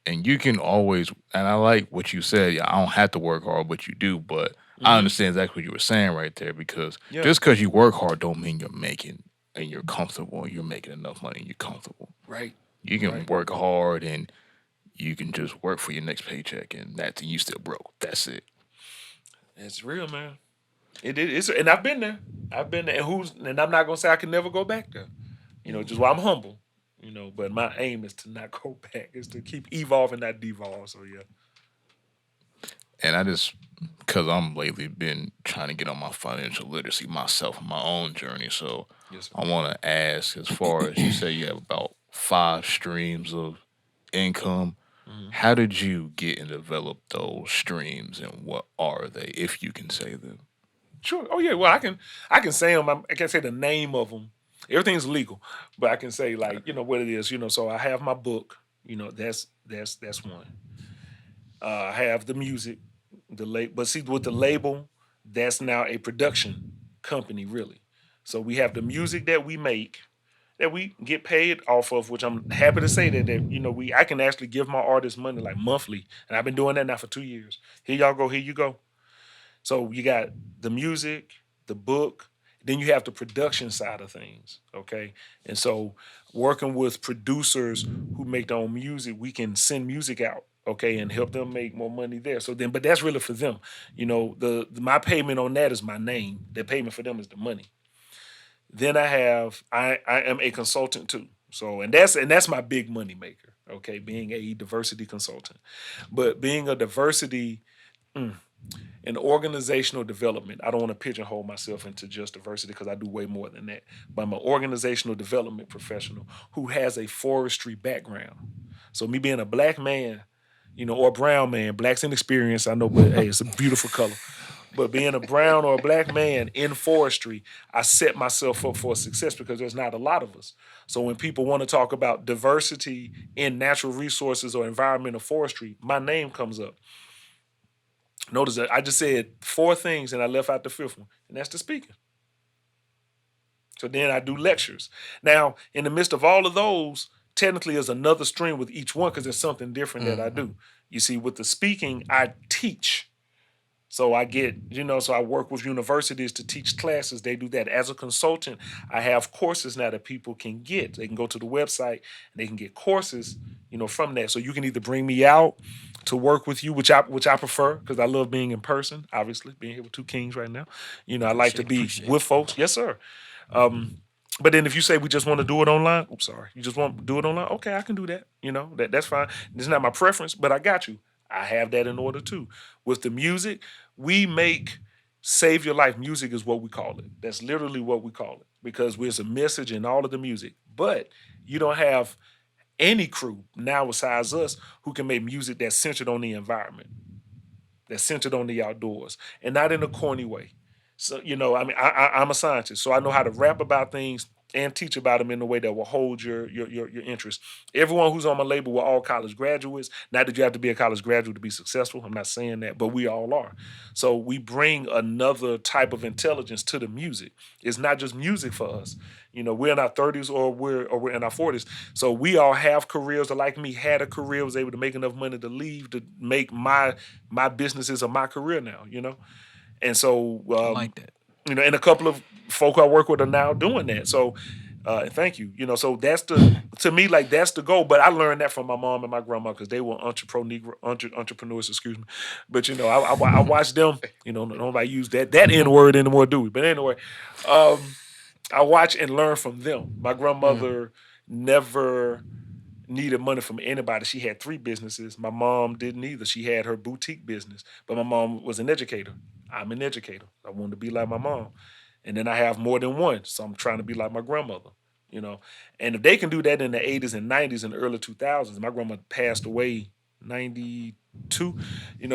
And you can always, and I like what you said, yeah, I don't have to work hard, but you do. But I understand exactly what you were saying right there, because just because you work hard don't mean you're making and you're comfortable and you're making enough money and you're comfortable. Right. You can work hard and you can just work for your next paycheck and you still broke. That's it. It's real, man. It's and I've been there. And I'm not gonna say I can never go back there. Just why I'm humble. But my aim is to not go back. Is to keep evolving, not devolve. So yeah. And I just, because I'm lately been trying to get on my financial literacy myself on my own journey. So Yes, sir. I want to ask, as far as you say you have about 5 streams of income, how did you get and develop those streams, and what are they, if you can say them? Sure. Oh yeah. Well, I can say them. I can't say the name of them. Everything's legal, but I can say what it is. So I have my book. That's one. I have the music, but see with the label, that's now a production company really. So we have the music that we make, that we get paid off of, which I'm happy to say that I can actually give my artists money like monthly, and I've been doing that now for 2 years. Here y'all go, here you go. So you got the music, the book, then you have the production side of things, okay? And so working with producers who make their own music, we can send music out, okay, and help them make more money there. But that's really for them. My payment on that is my name. The payment for them is the money. Then I am a consultant too. So and that's my big money maker, okay, being a diversity consultant. But being a diversity in organizational development, I don't want to pigeonhole myself into just diversity because I do way more than that. But I'm an organizational development professional who has a forestry background. So me being a black man, or a brown man, black's inexperienced, I know, but hey, it's a beautiful color. But being a brown or a black man in forestry, I set myself up for success because there's not a lot of us. So when people want to talk about diversity in natural resources or environmental forestry, my name comes up. Notice that I just said 4 things and I left out the 5th one, and that's the speaking. So then I do lectures. Now, in the midst of all of those, technically there's another stream with each one because there's something different that I do. You see, with the speaking, I teach. So I get, so I work with universities to teach classes. They do that. As a consultant, I have courses now that people can get. They can go to the website and they can get courses, from that. So you can either bring me out to work with you, which I prefer because I love being in person, obviously, being here with 2 kings right now. I like to be with folks. Yes, sir. But then if you say we just want to do it online, you just want to do it online? Okay, I can do that. That's fine. It's not my preference, but I got you. I have that in order too. With the music, we make save your life music is what we call it. That's literally what we call it because there's a message in all of the music. But you don't have any crew now besides us who can make music that's centered on the environment, that's centered on the outdoors, and not in a corny way. So, I'm a scientist, so I know how to rap about things and teach about them in a way that will hold your interest. Everyone who's on my label were all college graduates. Not that you have to be a college graduate to be successful. I'm not saying that, but we all are. So we bring another type of intelligence to the music. It's not just music for us. We're in our 30s or we're in our 40s. So we all have careers, or like me, had a career, was able to make enough money to leave to make my businesses or my career now. And so I like that. and a couple of folk I work with are now doing that. So thank you. So that's to me, like, that's the goal. But I learned that from my mom and my grandma because they were entrepreneurs, excuse me. But I watched them. Nobody use that N word anymore, do we? But anyway, I watch and learn from them. My grandmother never needed money from anybody. She had 3 businesses. My mom didn't either. She had her boutique business, but my mom was an educator. I'm an educator. I wanted to be like my mom. And then I have more than one, so I'm trying to be like my grandmother, And if they can do that in the 80s and 90s and early 2000s, my grandma passed away 92,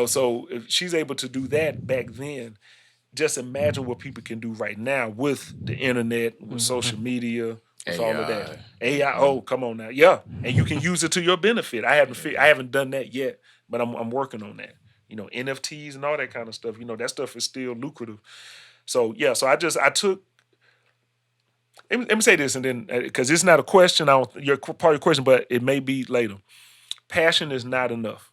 so if she's able to do that back then, just imagine what people can do right now with the internet, with social media, with all of that. AI. Oh, come on now. Yeah. And you can use it to your benefit. I haven't done that yet, but I'm working on that. NFTs and all that kind of stuff. That stuff is still lucrative. So yeah, so I took. Let me say this, and then because it's not a question, your part of your question, but it may be later. Passion is not enough.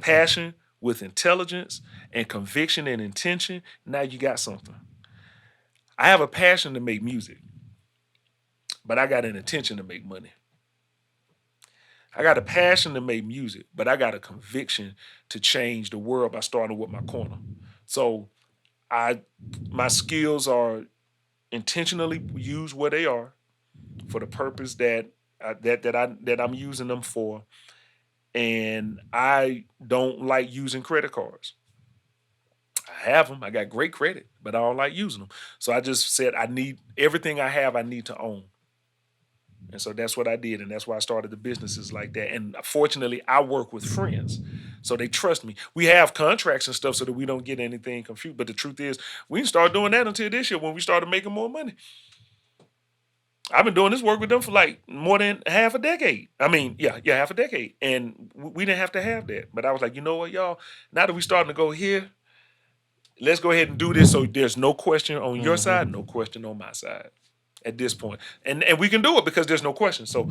Passion with intelligence and conviction and intention. Now you got something. I have a passion to make music, but I got an intention to make money. I got a passion to make music, but I got a conviction to change the world by starting with my corner. So my skills are intentionally used where they are for the purpose that I'm using them for. And I don't like using credit cards. I have them. I got great credit, but I don't like using them. So I just said I need everything I have, I need to own. And so that's what I did. And that's why I started the businesses like that. And fortunately, I work with friends. So they trust me. We have contracts and stuff so that we don't get anything confused. But the truth is, we didn't start doing that until this year when we started making more money. I've been doing this work with them for like more than half a decade. I mean, yeah, half a decade. And we didn't have to have that. But I was like, you know what, y'all? Now that we're starting to go here, let's go ahead and do this so there's no question on your side, no question on my side at this point. And we can do it because there's no question. So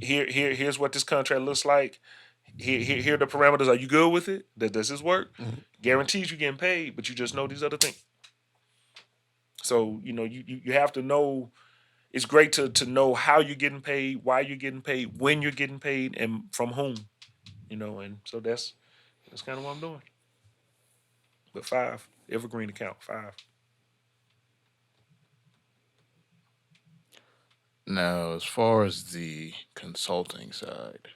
here's what this contract looks like. Here are the parameters. Are you good with it? Does this work? Guarantees you getting paid, but you just know these other things. So, you have to know. It's great to know how you're getting paid, why you're getting paid, when you're getting paid, and from whom. And so that's kind of what I'm doing. But 5, evergreen account, 5. Now, as far as the consulting side,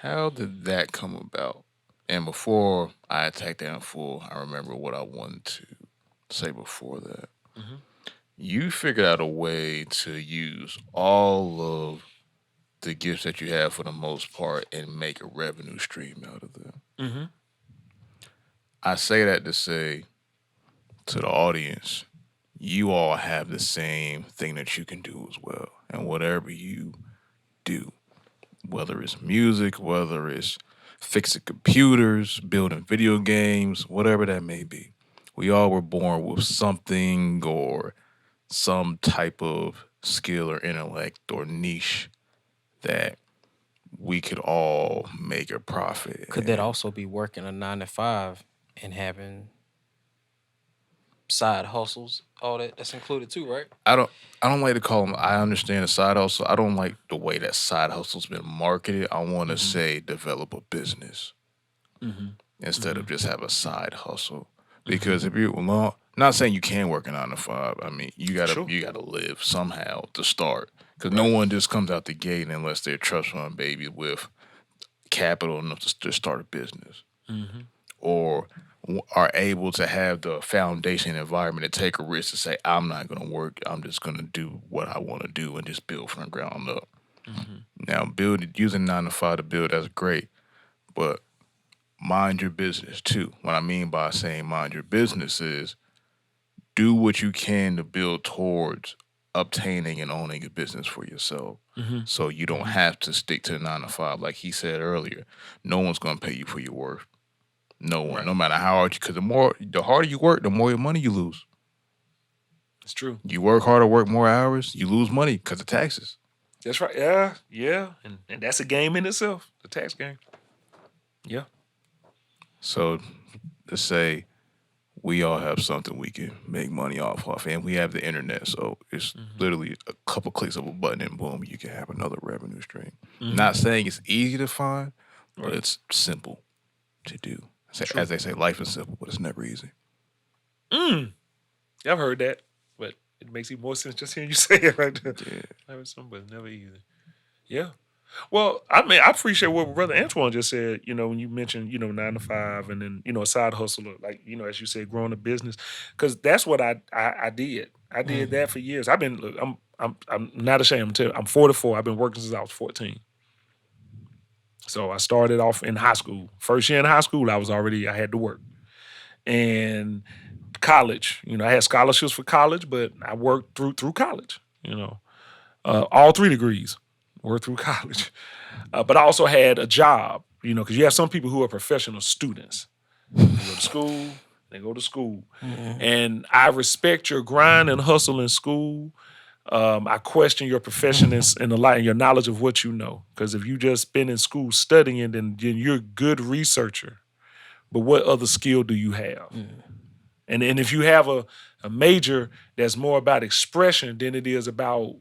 how did that come about? And before I attack that in full, I remember what I wanted to say before that. You figured out a way to use all of the gifts that you have for the most part and make a revenue stream out of them. I say that to say to the audience, you all have the same thing that you can do as well. And whatever you do, whether it's music, whether it's fixing computers, building video games, whatever that may be, we all were born with something or some type of skill or intellect or niche that we could all make a profit. Could that also be working a 9 to 5 and having side hustles? All that's included too, right? I don't like to call them. I understand the side hustle. I don't like the way that side hustle's been marketed. I want to say develop a business instead of just have a side hustle. Because if you not saying you can work a 9 to 5. I mean, you gotta live somehow to start. Because no one just comes out the gate unless they're a trust fund baby with capital enough to start a business, or are able to have the foundation environment to take a risk to say, I'm not going to work. I'm just going to do what I want to do and just build from the ground up. Now, using 9 to 5 to build, that's great, but mind your business too. What I mean by saying mind your business is do what you can to build towards obtaining and owning a business for yourself. So you don't have to stick to the 9 to 5. Like he said earlier, no one's going to pay you for your worth. No one, no matter how hard you, because the harder you work, the more money you lose. It's true. You work harder, work more hours, you lose money because of taxes. That's right. Yeah. And that's a game in itself, the tax game. Yeah. So to say we all have something we can make money off of, and we have the internet, so it's literally a couple clicks of a button and boom, you can have another revenue stream. Not saying it's easy to find, but it's simple to do. As they say, life is simple, but it's never easy. I've heard that, but it makes even more sense just hearing you say it right there. Yeah. Life is simple, but it's never easy. Yeah. Well, I mean, I appreciate what Brother Antwon just said, when you mentioned, 9 to 5 and then, a side hustle, like, as you said, growing a business. Because that's what I did. I did that for years. I'm not ashamed to tell you, I'm 44. I've been working since I was 14. So I started off in high school. First year in high school, I had to work. And college, I had scholarships for college, but I worked through college, all 3 degrees. Worked through college. But I also had a job, because you have some people who are professional students. They go to school. And I respect your grind and hustle in school. I question your profession and your knowledge of what you know. Because if you just been in school studying, then you're a good researcher. But what other skill do you have? And if you have a major that's more about expression than it is about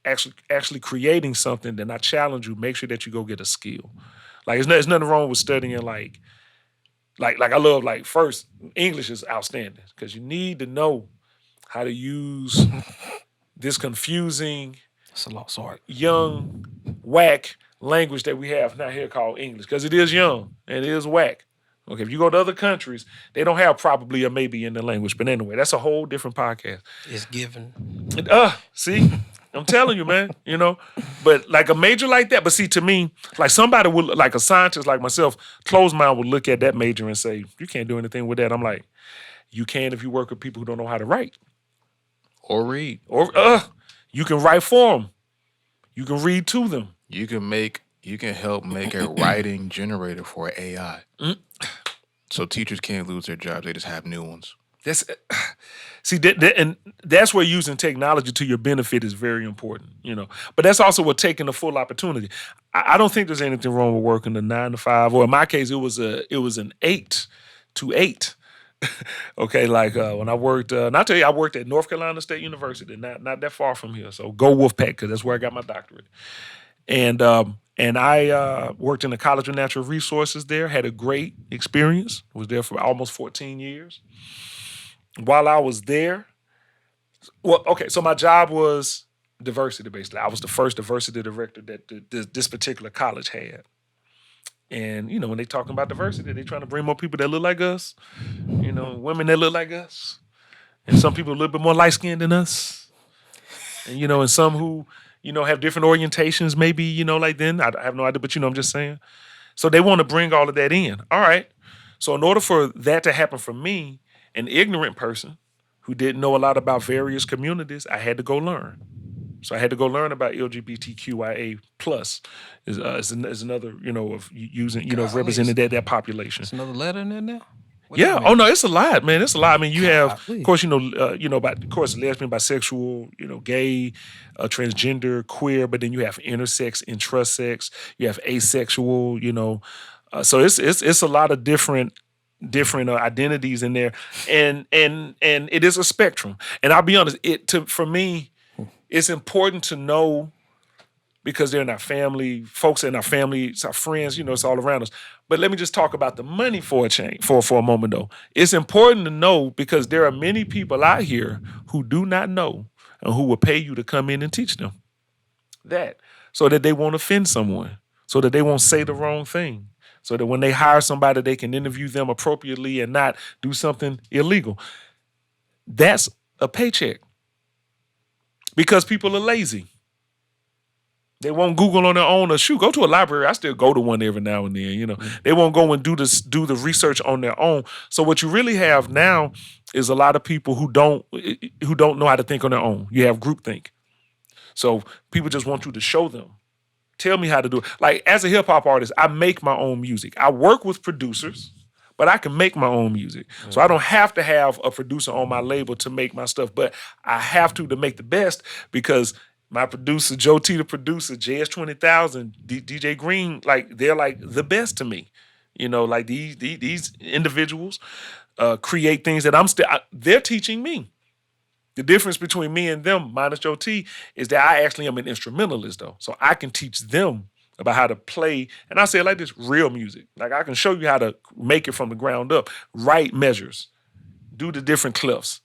actually creating something, then I challenge you, make sure that you go get a skill. Like there's nothing wrong with studying like I love, like, first, English is outstanding because you need to know how to use this confusing, It's a lost art. young, whack language that we have now here called English, because it is young and it is whack. Okay, if you go to other countries, they don't have probably or maybe in the language. But anyway, that's a whole different podcast. It's given. See, I'm telling you, man, But like a major like that, but see, to me, like somebody would, like a scientist like myself, closed mind would look at that major and say, you can't do anything with that. I'm like, you can if you work with people who don't know how to write. Or read. Or you can write for them. You can read to them. You can help make a writing generator for AI. So teachers can't lose their jobs; they just have new ones. That's and that's where using technology to your benefit is very important, But that's also what taking the full opportunity. I don't think there's anything wrong with working a 9 to 5, or in my case, it was an 8 to 8. Okay, like when I worked, and I tell you, I worked at North Carolina State University, not that far from here. So go Wolfpack, because that's where I got my doctorate. And I worked in the College of Natural Resources there, had a great experience, was there for almost 14 years. While I was there, so my job was diversity, basically. I was the first diversity director that this particular college had. And, when they talking about diversity, they trying to bring more people that look like us, women that look like us, and some people a little bit more light-skinned than us, and, and some who, have different orientations, maybe, like then. I have no idea, but, I'm just saying. So they want to bring all of that in. All right. So in order for that to happen for me, an ignorant person who didn't know a lot about various communities, I had to go learn. So I had to go learn about LGBTQIA plus is another, of using, of representing that population. There's another letter in there now? Yeah. Oh no, it's a lot, man. It's a lot. I mean, you have, of course, lesbian, bisexual, gay, transgender, queer, but then you have intersex, intrasex. You have asexual. So it's a lot of different identities in there, and it is a spectrum. And I'll be honest, for me, it's important to know, because they're in our family, folks in our family, it's our friends, it's all around us. But let me just talk about the money for a moment, though. It's important to know, because there are many people out here who do not know and who will pay you to come in and teach them that, so that they won't offend someone, so that they won't say the wrong thing, so that when they hire somebody, they can interview them appropriately and not do something illegal. That's a paycheck, because people are lazy. They won't Google on their own or shoot, go to a library. I still go to one every now and then, you know. They won't go and do the research on their own. So what you really have now is a lot of people who don't know how to think on their own. You have groupthink. So people just want you to show them. Tell me how to do it. Like as a hip hop artist, I make my own music. I work with producers, but I can make my own music. So I don't have to have a producer on my label to make my stuff, but I have to make the best because my producer, Joe T, the producer, JS20,000, DJ Green, like they're like the best to me. You know, like these individuals create things that they're teaching me. The difference between me and them, minus Joe T, is that I actually am an instrumentalist though. So I can teach them about how to play, and I say it like this, real music. Like I can show you how to make it from the ground up, write measures, do the different clefs,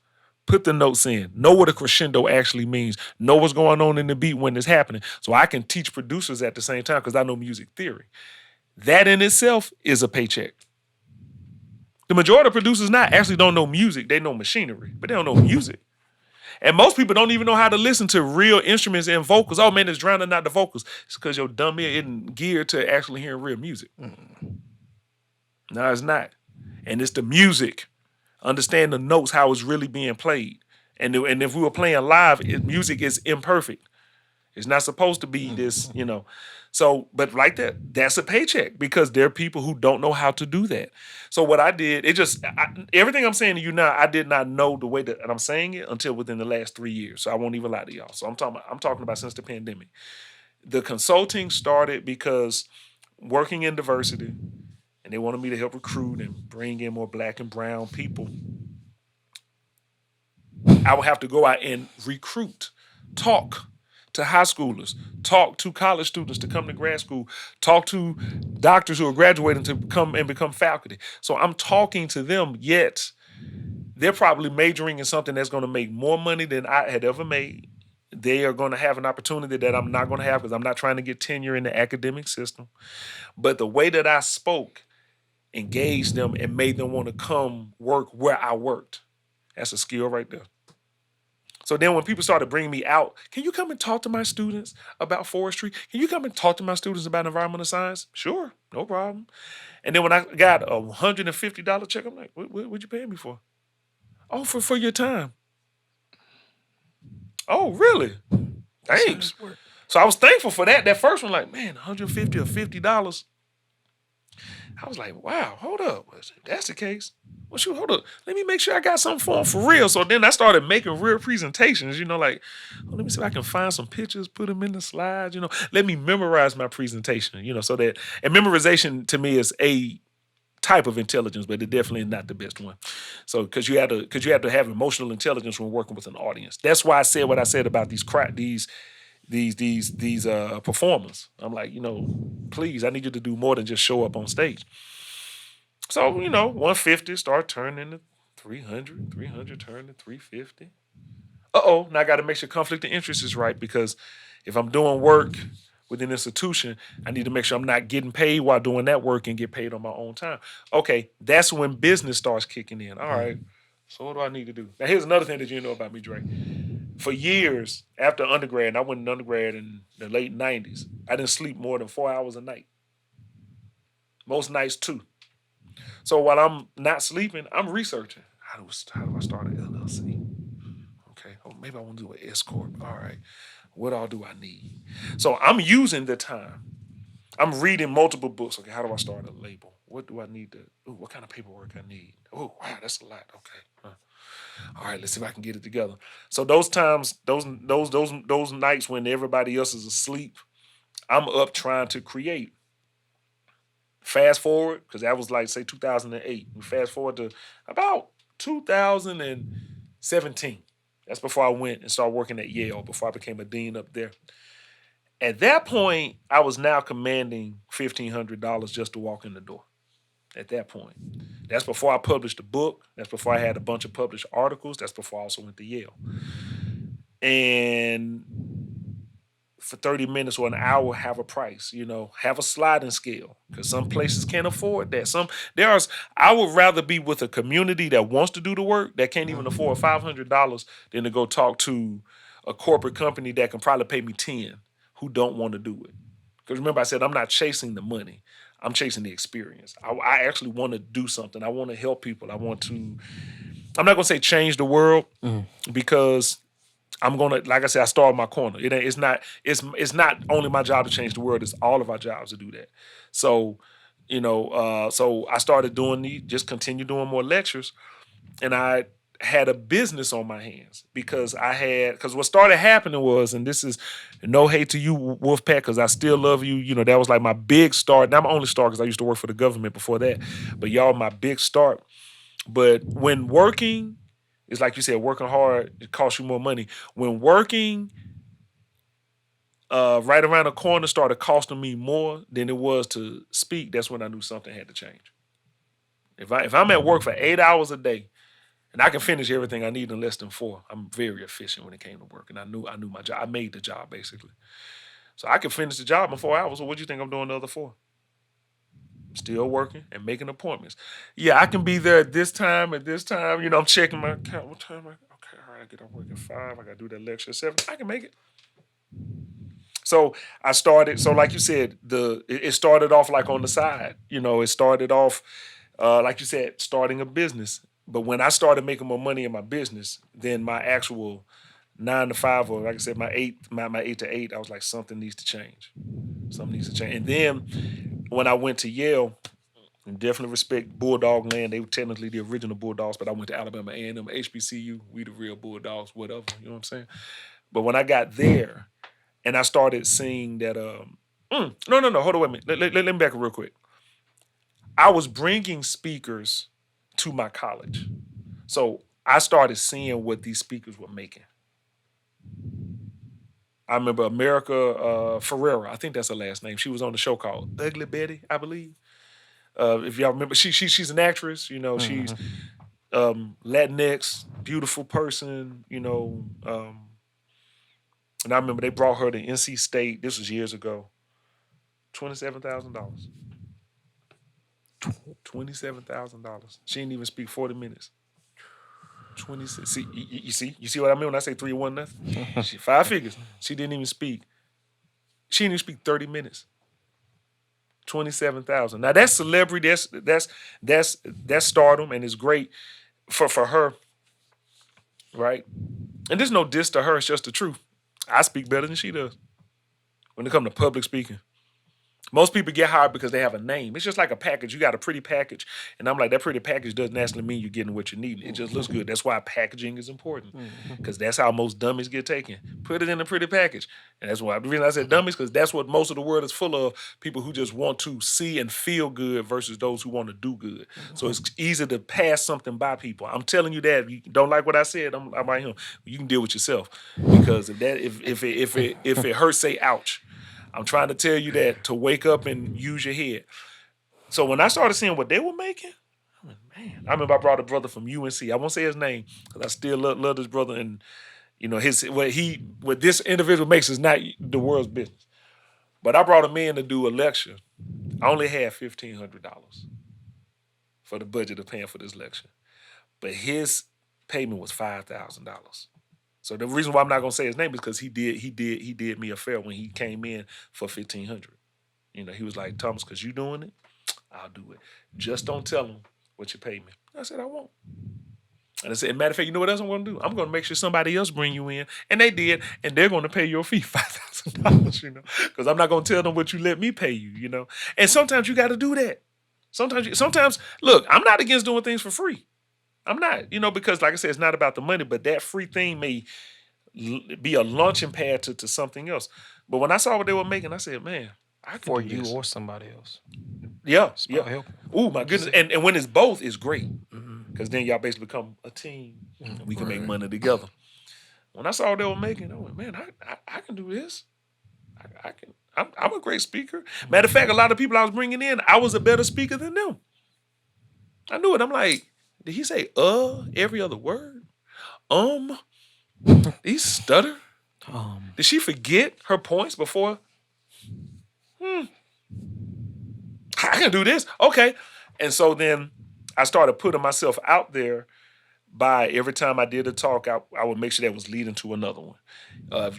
put the notes in, know what a crescendo actually means, know what's going on in the beat when it's happening. So I can teach producers at the same time because I know music theory. That in itself is a paycheck. The majority of producers now actually don't know music. They know machinery, but they don't know music. And most people don't even know how to listen to real instruments and vocals. Oh man, it's drowning out the vocals. It's because your dumb ear isn't geared to actually hearing real music. No, it's not. And it's the music. Understand the notes, how it's really being played. And if we were playing live, music is imperfect. It's not supposed to be this, you know. So, but like that's a paycheck because there are people who don't know how to do that. So what I did, everything I'm saying to you now, I did not know the way that I'm saying it until within the last 3 years. So I won't even lie to y'all. So I'm talking about since the pandemic. The consulting started because working in diversity, and they wanted me to help recruit and bring in more black and brown people. I would have to go out and recruit, talk to high schoolers, talk to college students to come to grad school, talk to doctors who are graduating to come and become faculty. So I'm talking to them, yet they're probably majoring in something that's going to make more money than I had ever made. They are going to have an opportunity that I'm not going to have because I'm not trying to get tenure in the academic system. But the way that I spoke engaged them and made them want to come work where I worked. That's a skill right there. So then when people started bringing me out, can you come and talk to my students about forestry? Can you come and talk to my students about environmental science? Sure, no problem. And then when I got a $150 check, I'm like, what'd you pay me for? Oh, for your time. Oh, really? Thanks. So I was thankful for that. That first one, like, man, $150 or $50. I was like, wow, hold up. If that's the case, well, shoot, hold up. Let me make sure I got something for them for real. So then I started making real presentations, you know, like, let me see if I can find some pictures, put them in the slides, you know. Let me memorize my presentation, you know, so that, and memorization to me is a type of intelligence, but it's definitely not the best one. So, because you have to have emotional intelligence when working with an audience. That's why I said what I said about these performers. I'm like, you know, please, I need you to do more than just show up on stage. So, you know, 150 start turning into 300 turn to 350. Now I got to make sure conflict of interest is right because if I'm doing work with an institution, I need to make sure I'm not getting paid while doing that work and get paid on my own time. Okay, that's when business starts kicking in. All right, so what do I need to do? Now, here's another thing that you know about me, Dre. For years after undergrad, and I went in undergrad in the late 90s, I didn't sleep more than 4 hours a night. Most nights, 2. So while I'm not sleeping, I'm researching. How do I start an LLC? Okay, maybe I want to do an S Corp. All right, what all do I need? So I'm using the time. I'm reading multiple books. Okay, how do I start a label? What do I need to? What kind of paperwork I need? Oh, wow, that's a lot. Okay. All right, let's see if I can get it together. So those times, those nights when everybody else is asleep, I'm up trying to create. Fast forward, because that was like, say, 2008. We fast forward to about 2017. That's before I went and started working at Yale, before I became a dean up there. At that point, I was now commanding $1,500 just to walk in the door. At that point. That's before I published a book. That's before I had a bunch of published articles. That's before I also went to Yale. And for 30 minutes or an hour, have a price, you know, have a sliding scale, because some places can't afford that. I would rather be with a community that wants to do the work, that can't even afford $500, than to go talk to a corporate company that can probably pay me 10 who don't want to do it. Because remember, I said I'm not chasing the money. I'm chasing the experience. I actually want to do something. I want to help people. I'm not going to say change the world because I'm going to, like I said, I started my corner. It's not only my job to change the world. It's all of our jobs to do that. So, so I started just continue doing more lectures, and I had a business on my hands because what started happening was, and this is no hate to you, Wolfpack, because I still love you. That was like my big start. Not my only start, because I used to work for the government before that, but y'all my big start. But when working, it's like you said, working hard, it costs you more money. When working right around the corner started costing me more than it was to speak, that's when I knew something had to change. If I'm at work for 8 hours a day, and I can finish everything I need in less than 4. I'm very efficient when it came to work, and I knew my job. I made the job basically, so I could finish the job in 4 hours. So what do you think I'm doing the other 4? Still working and making appointments. Yeah, I can be there at this time. I'm checking my account. What time? Okay, all right. I get off work at 5. I got to do that lecture at 7. I can make it. So I started. So like you said, it started off like on the side. It started off like you said, starting a business. But when I started making more money in my business, then my actual 9 to 5, or like I said, my 8 to 8, I was like, something needs to change. Something needs to change. And then when I went to Yale, and definitely respect Bulldog land. They were technically the original Bulldogs, but I went to Alabama A&M, HBCU. We the real Bulldogs, whatever. You know what I'm saying? But when I got there, and I started seeing that, no, hold on, wait a minute. Let me back up real quick. I was bringing speakers to my college. So I started seeing what these speakers were making. I remember America Ferrera. I think that's her last name. She was on the show called Ugly Betty, I believe. If y'all remember, she's an actress. She's Latinx, beautiful person. And I remember they brought her to NC State. This was years ago. $27,000. $27,000. She didn't even speak 40 minutes. 26. See, you see what I mean when I say 3-1 nothing? She 5 figures. She didn't even speak. She didn't even speak 30 minutes. 27,000. Now that's celebrity. That's stardom, and it's great for her, right? And there's no diss to her. It's just the truth. I speak better than she does when it comes to public speaking. Most people get hired because they have a name. It's just like a package. You got a pretty package. And I'm like, that pretty package doesn't actually mean you're getting what you need. It just looks good. That's why packaging is important. Because that's how most dummies get taken. Put it in a pretty package. And that's why the reason I said dummies, because that's what most of the world is full of. People who just want to see and feel good versus those who want to do good. So it's easy to pass something by people. I'm telling you that. If you don't like what I said, I'm like him. You can deal with yourself. Because if it hurts, say ouch. I'm trying to tell you that to wake up and use your head. So when I started seeing what they were making, I mean, man. I remember I brought a brother from UNC. I won't say his name because I still love this brother. And what this individual makes is not the world's business. But I brought him in to do a lecture. I only had $1,500 for the budget of paying for this lecture, but his payment was $5,000. So the reason why I'm not gonna say his name is because he did me a favor when he came in for $1,500. He was like, Thomas, because you doing it, I'll do it. Just don't tell him what you pay me. I said, I won't. And I said, matter of fact, you know what else I'm gonna do? I'm gonna make sure somebody else bring you in. And they did, and they're gonna pay your fee, $5,000, because I'm not gonna tell them what you let me pay you, And sometimes you gotta do that. Sometimes, look, I'm not against doing things for free. I'm not, because like I said, it's not about the money, but that free thing may be a launching pad to something else. But when I saw what they were making, I said, man, I can For do you this. or somebody else. Yeah. about helping. Oh my goodness. And when it's both, it's great. Because then y'all basically become a team and we can make money together. When I saw what they were making, I went, man, I can do this. I can. I'm a great speaker. Matter of fact, a lot of people I was bringing in, I was a better speaker than them. I knew it. I'm like, did he say every other word? Did he stutter? Did she forget her points before? I can do this. Okay. And so then I started putting myself out there by every time I did a talk, I would make sure that was leading to another one. If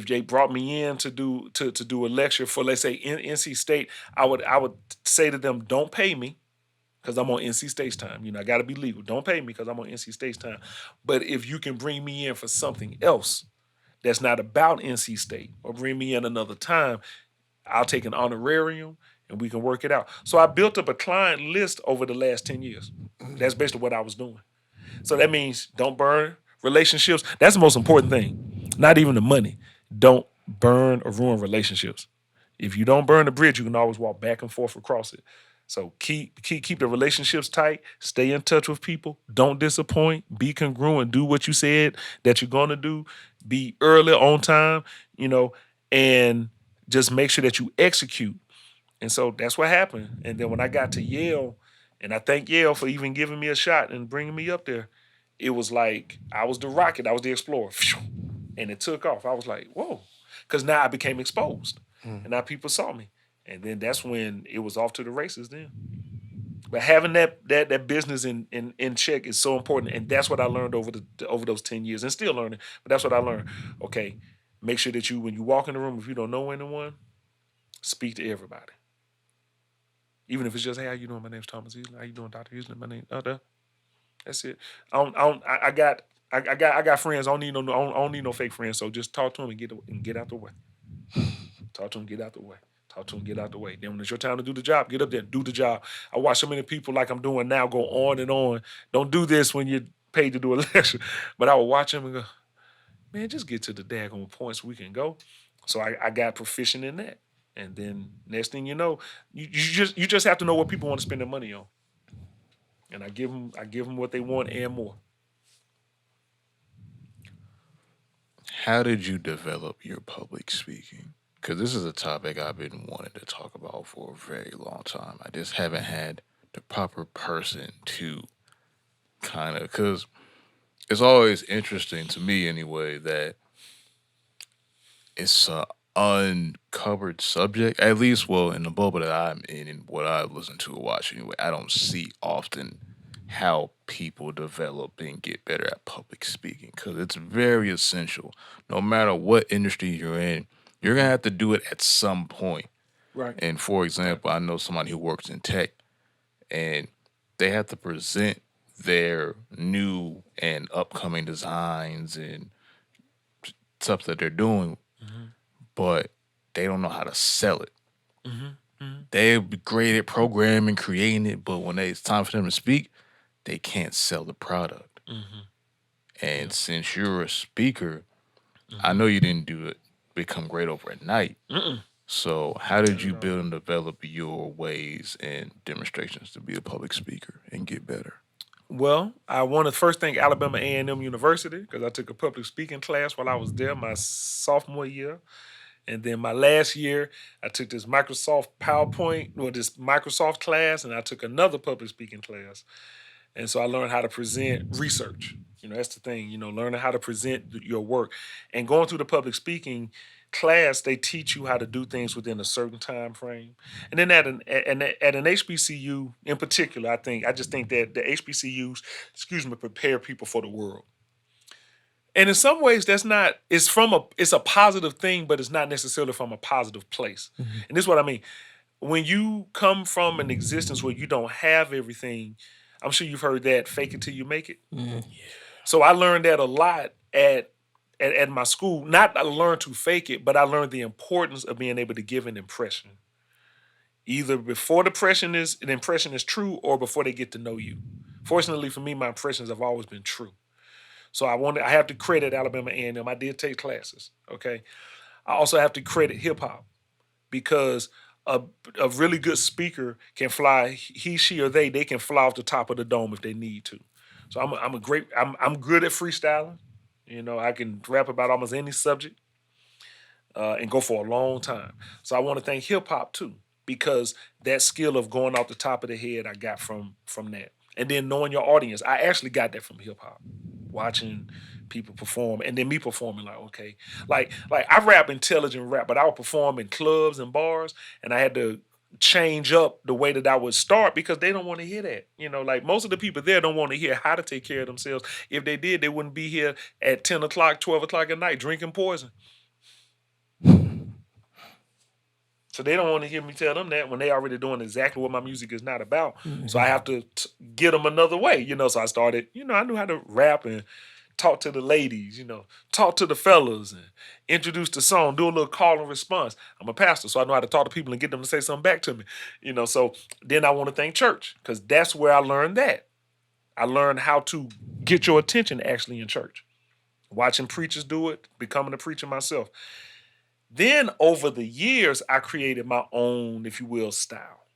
they brought me in to do a lecture for, let's say, NC State, I would say to them, don't pay me because I'm on NC State's time. I got to be legal. Don't pay me because I'm on NC State's time. But if you can bring me in for something else that's not about NC State, or bring me in another time, I'll take an honorarium and we can work it out. So I built up a client list over the last 10 years. That's basically what I was doing. So that means don't burn relationships. That's the most important thing. Not even the money. Don't burn or ruin relationships. If you don't burn the bridge, you can always walk back and forth across it. So keep the relationships tight. Stay in touch with people. Don't disappoint. Be congruent. Do what you said that you're gonna do. Be early, on time. And just make sure that you execute. And so that's what happened. And then when I got to Yale, and I thank Yale for even giving me a shot and bringing me up there, it was like I was the rocket. I was the explorer. And it took off. I was like, whoa. Because now I became exposed. And now people saw me. And then that's when it was off to the races then. But having that business in check is so important. And that's what I learned over those 10 years. And still learning. But that's what I learned. Okay, make sure that when you walk in the room, if you don't know anyone, speak to everybody. Even if it's just, hey, how you doing? My name's Thomas Easley. How you doing, Dr. Easley? My name, that's it. I got friends. I don't need no fake friends. So just talk to them and get out the way. Talk to them, get out the way. Talk to them, get out the way. Then when it's your time to do the job, get up there and do the job. I watch so many people like I'm doing now go on and on. Don't do this when you're paid to do a lecture. But I would watch them and go, man, just get to the daggone points we can go. So I got proficient in that. And then next thing you know, you just have to know what people want to spend their money on. And I give them what they want and more. How did you develop your public speaking? Because this is a topic I've been wanting to talk about for a very long time. I just haven't had the proper person to kind of, because it's always interesting to me anyway that it's an uncovered subject, at least, well, in the bubble that I'm in and what I listen to or watch anyway. I don't see often how people develop and get better at public speaking because it's very essential. No matter what industry you're in, you're going to have to do it at some point. Right. And for example, I know somebody who works in tech and they have to present their new and upcoming designs and stuff that they're doing, but they don't know how to sell it. They're great at programming, creating it, but when it's time for them to speak, they can't sell the product. And since you're a speaker, I know you didn't become great overnight. So how did you build and develop your ways and demonstrations to be a public speaker and get better? Well, I want to first thank Alabama A&M University because I took a public speaking class while I was there my sophomore year. And then my last year, I took this Microsoft class, and I took another public speaking class. And so I learned how to present research. That's the thing, learning how to present your work. And going through the public speaking class, they teach you how to do things within a certain time frame. And then at an HBCU in particular, I just think that the HBCUs, prepare people for the world. And in some ways, it's a positive thing, but it's not necessarily from a positive place. And this is what I mean. When you come from an existence where you don't have everything, I'm sure you've heard that, fake it till you make it. So I learned that a lot at my school. Not I learned to fake it, but I learned the importance of being able to give an impression. Either before the impression is true or before they get to know you. Fortunately for me, my impressions have always been true. So I have to credit Alabama A&M. I did take classes, okay? I also have to credit hip hop because a really good speaker can fly, he, she, or they can fly off the top of the dome if they need to. So I'm good at freestyling. I can rap about almost any subject and go for a long time. So I want to thank hip hop too because that skill of going off the top of the head I got from that. And then knowing your audience, I actually got that from hip hop. Watching people perform and then me performing like I rap intelligent rap, but I would perform in clubs and bars and I had to change up the way that I would start because they don't want to hear that. Like most of the people there don't want to hear how to take care of themselves. If they did, they wouldn't be here at 10 o'clock, 12 o'clock at night drinking poison. So they don't want to hear me tell them that when they already doing exactly what my music is not about. So I have to get them another way, So I started, I knew how to rap and talk to the ladies, talk to the fellas and introduce the song, do a little call and response. I'm a pastor, so I know how to talk to people and get them to say something back to me, So then I want to thank church because that's where I learned that. I learned how to get your attention actually in church. Watching preachers do it, becoming a preacher myself. Then over the years, I created my own, if you will, style.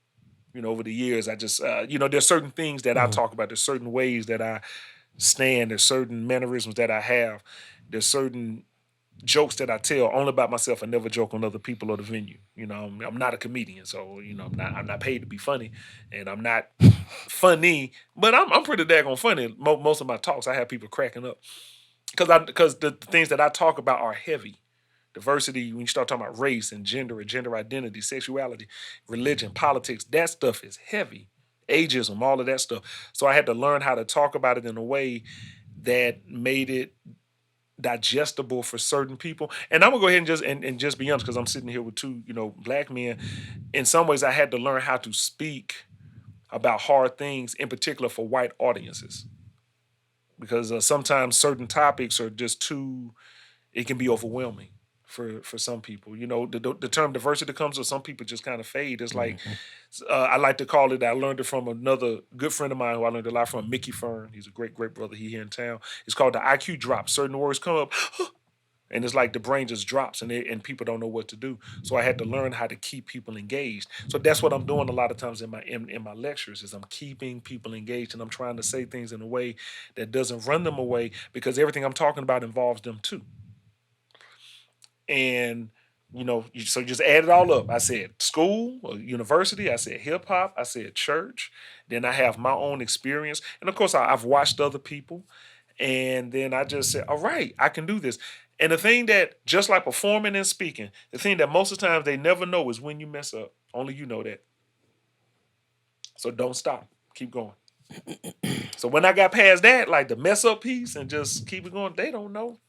Over the years, I just, there's certain things that I talk about. There's certain ways that I stand. There's certain mannerisms that I have. There's certain jokes that I tell only about myself. I never joke on other people or the venue. I'm not a comedian, so I'm not paid to be funny, and I'm not funny, but I'm pretty daggone funny. Most of my talks, I have people cracking up because the things that I talk about are heavy. Diversity, when you start talking about race and gender identity, sexuality, religion, politics, that stuff is heavy. Ageism, all of that stuff. So I had to learn how to talk about it in a way that made it digestible for certain people. And I'm gonna go ahead and just be honest, because I'm sitting here with two, black men. In some ways, I had to learn how to speak about hard things, in particular for white audiences, because sometimes certain topics are just too. It can be overwhelming for some people. The term diversity comes with some people just kind of fade. It's like, I like to call it, I learned it from another good friend of mine who I learned a lot from, Mickey Fern. He's a great, great brother here in town. It's called the IQ drop. Certain words come up, and it's like the brain just drops and people don't know what to do. So I had to learn how to keep people engaged. So that's what I'm doing a lot of times in my lectures is I'm keeping people engaged, and I'm trying to say things in a way that doesn't run them away, because everything I'm talking about involves them too. And, so just add it all up. I said school or university. I said hip hop. I said church. Then I have my own experience. And of course, I've watched other people. And then I just said, all right, I can do this. And the thing that, just like performing and speaking, the thing that most of the times they never know is when you mess up. Only you know that. So don't stop. Keep going. So when I got past that, like the mess up piece and just keep it going, they don't know.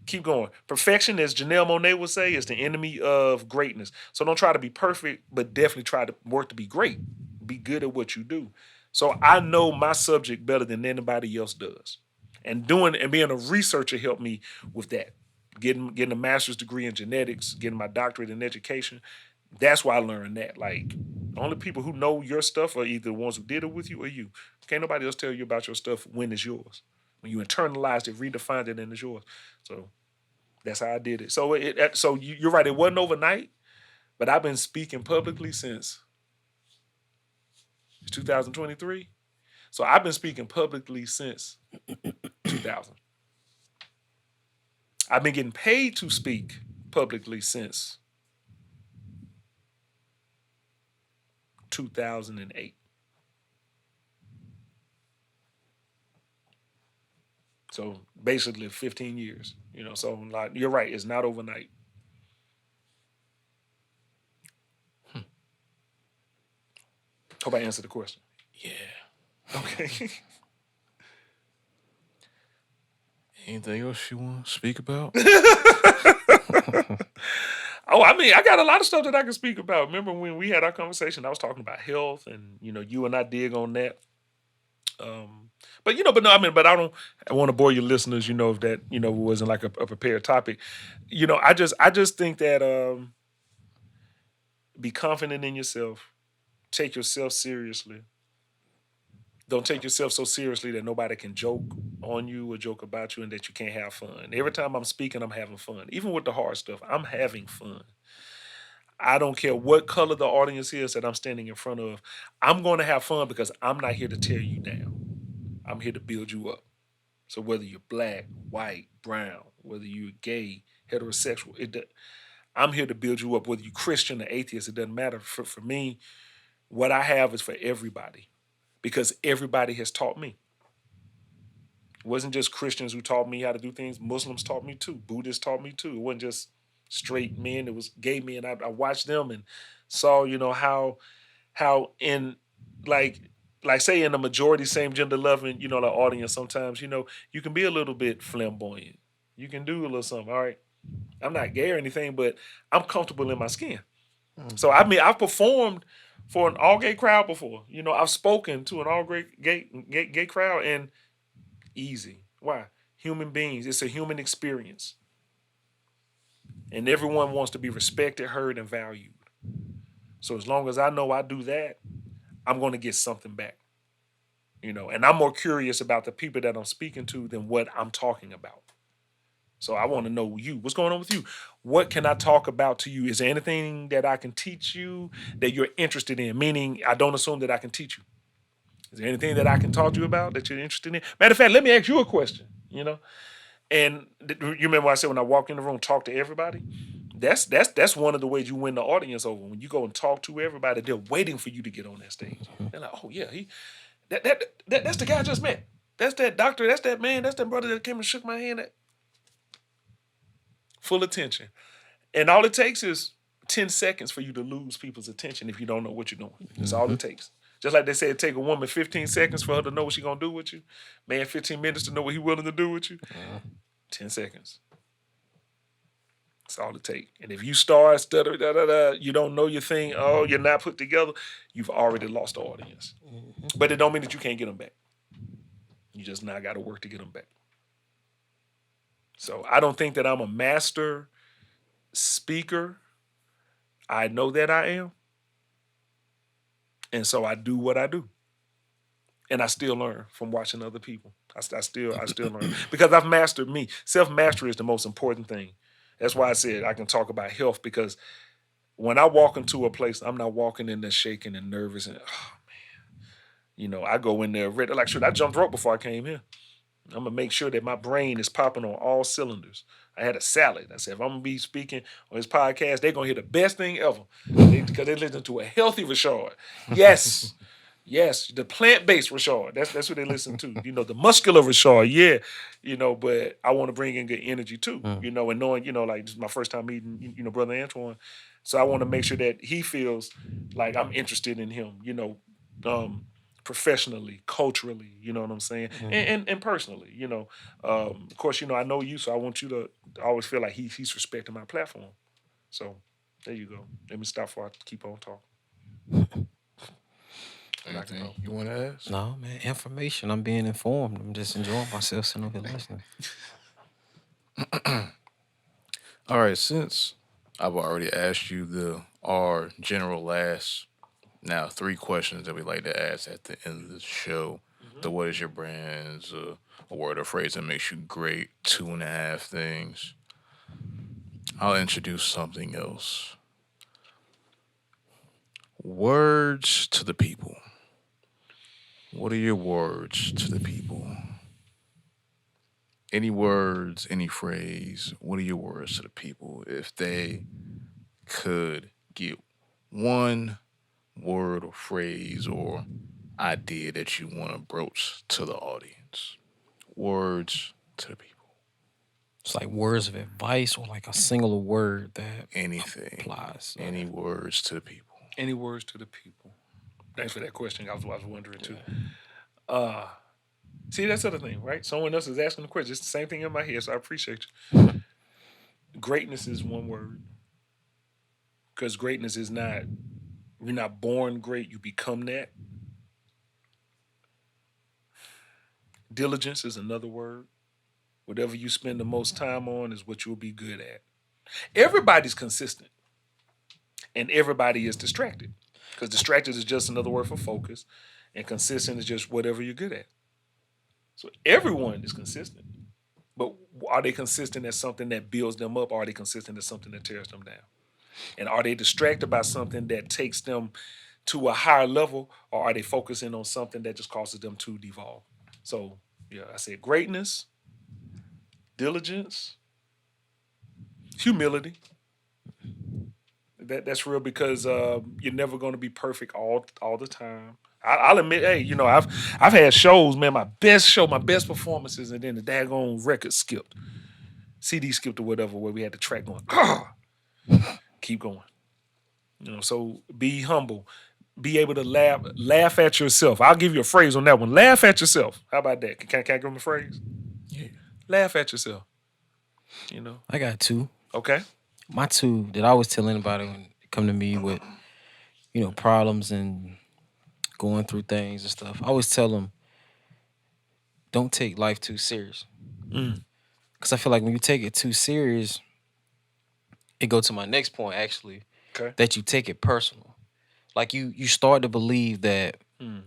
Keep going. Perfection, as Janelle Monáe would say, is the enemy of greatness. So don't try to be perfect, but definitely try to work to be great. Be good at what you do. So I know my subject better than anybody else does. And being a researcher helped me with that. Getting a master's degree in genetics, getting my doctorate in education. That's why I learned that. Like, the only people who know your stuff are either the ones who did it with you or you. Can't nobody else tell you about your stuff when it's yours. When you internalized it, redefined it, and it's yours. So that's how I did it. So you're right. It wasn't overnight, but I've been speaking publicly since 2023. So I've been speaking publicly since 2000. I've been getting paid to speak publicly since 2008. So basically 15 years, so like, you're right. It's not overnight. Hope I answered the question. Yeah. Okay. Anything else you want to speak about? Oh, I mean, I got a lot of stuff that I can speak about. Remember when we had our conversation, I was talking about health, and, you and I dig on that. But I want to bore your listeners, if that, wasn't like a prepared topic. I just think that be confident in yourself. Take yourself seriously. Don't take yourself so seriously that nobody can joke on you or joke about you and that you can't have fun. Every time I'm speaking, I'm having fun. Even with the hard stuff, I'm having fun. I don't care what color the audience is that I'm standing in front of. I'm going to have fun because I'm not here to tear you down. I'm here to build you up. So whether you're black, white, brown, whether you're gay, heterosexual, I'm here to build you up. Whether you're Christian or atheist, it doesn't matter. For me, what I have is for everybody, because everybody has taught me. It wasn't just Christians who taught me how to do things. Muslims taught me too. Buddhists taught me too. It wasn't just straight men, it was gay men. I watched them and saw, how in like say in the majority same gender loving, the audience sometimes, you can be a little bit flamboyant. You can do a little something. All right. I'm not gay or anything, but I'm comfortable in my skin. So I mean, I've performed for an all gay crowd before. I've spoken to an all gay crowd and easy. Why? Human beings. It's a human experience. And everyone wants to be respected, heard, and valued. So as long as I know I do that, I'm going to get something back. And I'm more curious about the people that I'm speaking to than what I'm talking about. So I want to know you. What's going on with you? What can I talk about to you? Is there anything that I can teach you that you're interested in? Meaning, I don't assume that I can teach you. Is there anything that I can talk to you about that you're interested in? Matter of fact, let me ask you a question, And you remember I said when I walk in the room, talk to everybody? That's one of the ways you win the audience over. When you go and talk to everybody, they're waiting for you to get on that stage. They're like, oh yeah, that's the guy I just met. That's that doctor, that's that man, that's that brother that came and shook my hand. Full attention. And all it takes is 10 seconds for you to lose people's attention if you don't know what you're doing. That's all it takes. Just like they say it take a woman 15 seconds for her to know what she's going to do with you. Man, 15 minutes to know what he's willing to do with you. 10 seconds. That's all it takes. And if you start stuttering, you don't know your thing, you're not put together, you've already lost the audience. But it don't mean that you can't get them back. You just now got to work to get them back. So I don't think that I'm a master speaker. I know that I am. And so I do what I do. And I still learn from watching other people. I still learn because I've mastered me. Self-mastery is the most important thing. That's why I said I can talk about health, because when I walk into a place, I'm not walking in there shaking and nervous and, I go in there ready. Like, shoot, I jumped rope before I came here. I'm going to make sure that my brain is popping on all cylinders. I had a salad. I said, if I'm going to be speaking on this podcast, they're going to hear the best thing ever because they listen to a healthy Rashad. Yes. Yes. The plant-based Rashad. That's what they listen to. The muscular Rashad. Yeah. But I want to bring in good energy too, and knowing, like this is my first time meeting, Brother Antwon. So I want to make sure that he feels like I'm interested in him, professionally, culturally, you know what I'm saying? And personally, of course, I know you, so I want you to always feel like he's respecting my platform. So there you go. Let me stop before I keep on talking. Anything you want to ask? No, man. Information. I'm being informed. I'm just enjoying myself sitting over here listening. All right, since I've already asked you our general last, now 3 questions that we like to ask at the end of the show. The what is your brand's a word or phrase that makes you great, 2.5 things. I'll introduce something else. Words to the people. What are your words to the people? Any words, any phrase, what are your words to the people? If they could get one word or phrase or idea that you want to broach to the audience. Words to the people. It's like words of advice or like a singular word that Anything. applies. Any words to the people. Any words to the people? Thanks for that question. I was wondering too. See, that's the other thing, right? Someone else is asking the question. It's the same thing in my head, so I appreciate you. Greatness is one word. Because greatness is not, you're not born great, you become that. Diligence is another word. Whatever you spend the most time on is what you'll be good at. Everybody's consistent. And everybody is distracted. Because distracted is just another word for focus. And consistent is just whatever you're good at. So everyone is consistent. But are they consistent at something that builds them up, or are they consistent at something that tears them down? And are they distracted by something that takes them to a higher level, or are they focusing on something that just causes them to devolve? So, yeah, I said greatness, diligence, humility. That's real, because you're never going to be perfect all the time. I'll admit, hey, I've had shows, man, my best performances, and then the daggone record skipped. CD skipped or whatever, where we had the track going, keep going. So be humble. Be able to laugh at yourself. I'll give you a phrase on that one. Laugh at yourself. How about that? Can I give them a phrase? Yeah. Laugh at yourself. I got two. Okay. My two that I always tell anybody when they come to me with, problems and going through things and stuff. I always tell them, don't take life too serious. Because I feel like when you take it too serious, it go to my next point actually, Okay. that you take it personal. Like you start to believe that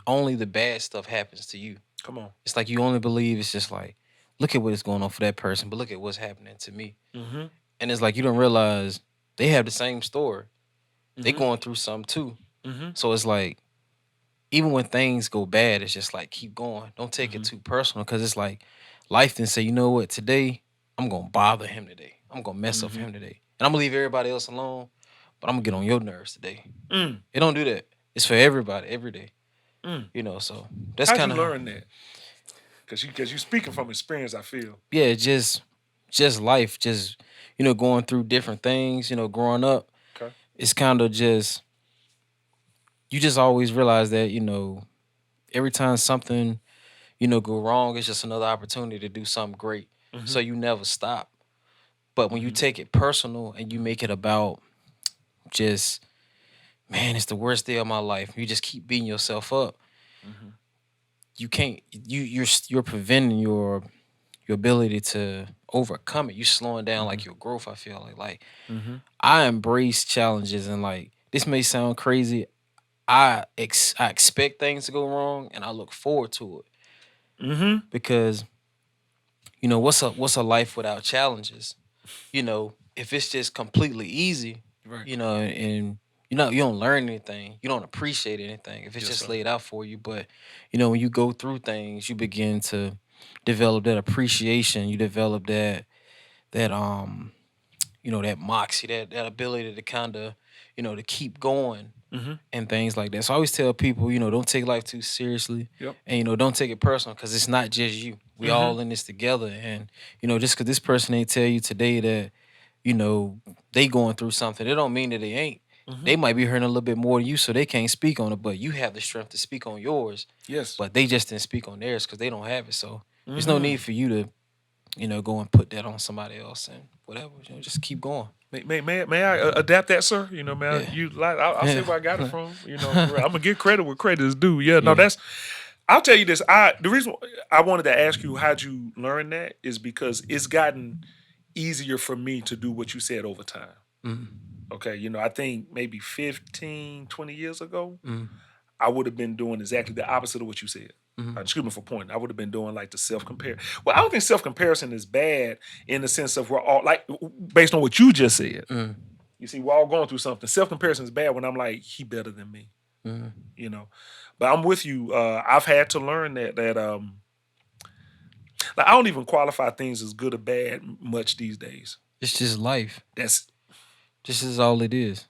only the bad stuff happens to you. Come on. It's like you only believe it's just like, look at what is going on for that person, but look at what's happening to me. Mm-hmm. And it's like you don't realize they have the same story. They going through something too. Mm-hmm. So it's like, even when things go bad, it's just like, keep going. Don't take it too personal, because it's like life then say, you know what, today I'm going to bother him today. I'm going to mess up for him today. And I'm going to leave everybody else alone, but I'm going to get on your nerves today. It don't do that. It's for everybody, every day. So that's How'd kind you of learn that? Because you speaking from experience, I feel. Yeah, just life, just going through different things, growing up. Okay. It's kind of just, you just always realize that, every time something, go wrong, it's just another opportunity to do something great. So you never stop. But when you take it personal and you make it about just, man, it's the worst day of my life, you just keep beating yourself up. You can't, you're preventing your ability to overcome it. You're slowing down like your growth, I feel like. I embrace challenges, and like, this may sound crazy, I expect things to go wrong, and I look forward to it. Because, what's a life without challenges? If it's just completely easy, Right. And you don't learn anything, you don't appreciate anything if it's just laid out for you. But when you go through things, you begin to develop that appreciation. You develop that that moxie, that ability to kind of to keep going. And things like that. So I always tell people, don't take life too seriously. Yep. And don't take it personal, because it's not just you. We all in this together. And just because this person ain't tell you today that they going through something, it don't mean that they ain't. They might be hurting a little bit more than you, so they can't speak on it, but you have the strength to speak on yours. Yes. But they just didn't speak on theirs because they don't have it. So there's no need for you to go and put that on somebody else and whatever. Just keep going. May I adapt that, sir? I'll say where I got it from. I'm gonna give credit where credit is due. Yeah, no, that's. I'll tell you this. The reason I wanted to ask you how'd you learn that is because it's gotten easier for me to do what you said over time. Okay, I think maybe 15, 20 years ago, I would have been doing exactly the opposite of what you said. Excuse me for pointing. I would have been doing like the self-compare. Well, I don't think self-comparison is bad in the sense of we're all, like, based on what you just said. You see, we're all going through something. Self-comparison is bad when I'm like, he better than me. But I'm with you. I've had to learn that like, I don't even qualify things as good or bad much these days. It's just life. This is all it is.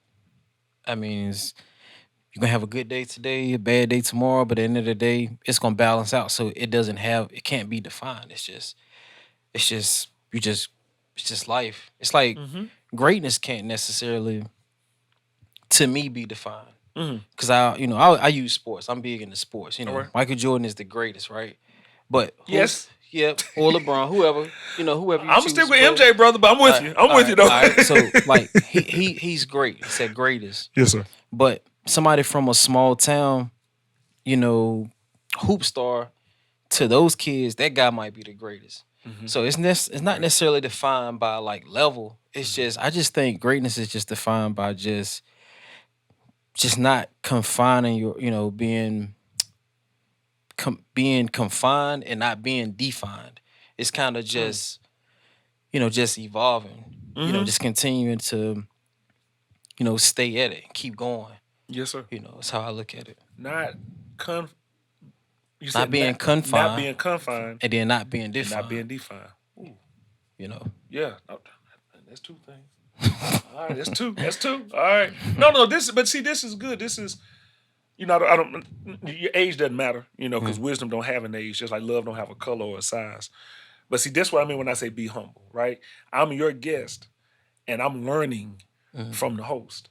I mean, you're going to have a good day today, a bad day tomorrow, but at the end of the day, it's going to balance out. So it can't be defined. It's just life. It's like greatness can't necessarily, to me, be defined. Because I use sports. I'm big into sports. Right. Michael Jordan is the greatest, right? But Yes. Yep, or LeBron, whoever you I'm choose, stick with MJ, brother, but I'm with you. I'm with you, though. All right. So, like, he's great. He's at greatest. Yes, sir. But somebody from a small town, hoop star, to those kids, that guy might be the greatest. So it's not necessarily defined by like level. It's just, I just think greatness is just defined by just not confining your, being confined and not being defined. It's kind of just, just evolving. Just continuing to, stay at it, keep going. Yes, sir. That's how I look at it. Not being confined. Not being confined. And then not being defined. Not being defined. Ooh. Yeah. That's two things. All right, that's two. All right. No, this is good. This is, I don't, your age doesn't matter, because wisdom don't have an age, just like love don't have a color or a size. But see, that's what I mean when I say be humble, right? I'm your guest, and I'm learning from the host.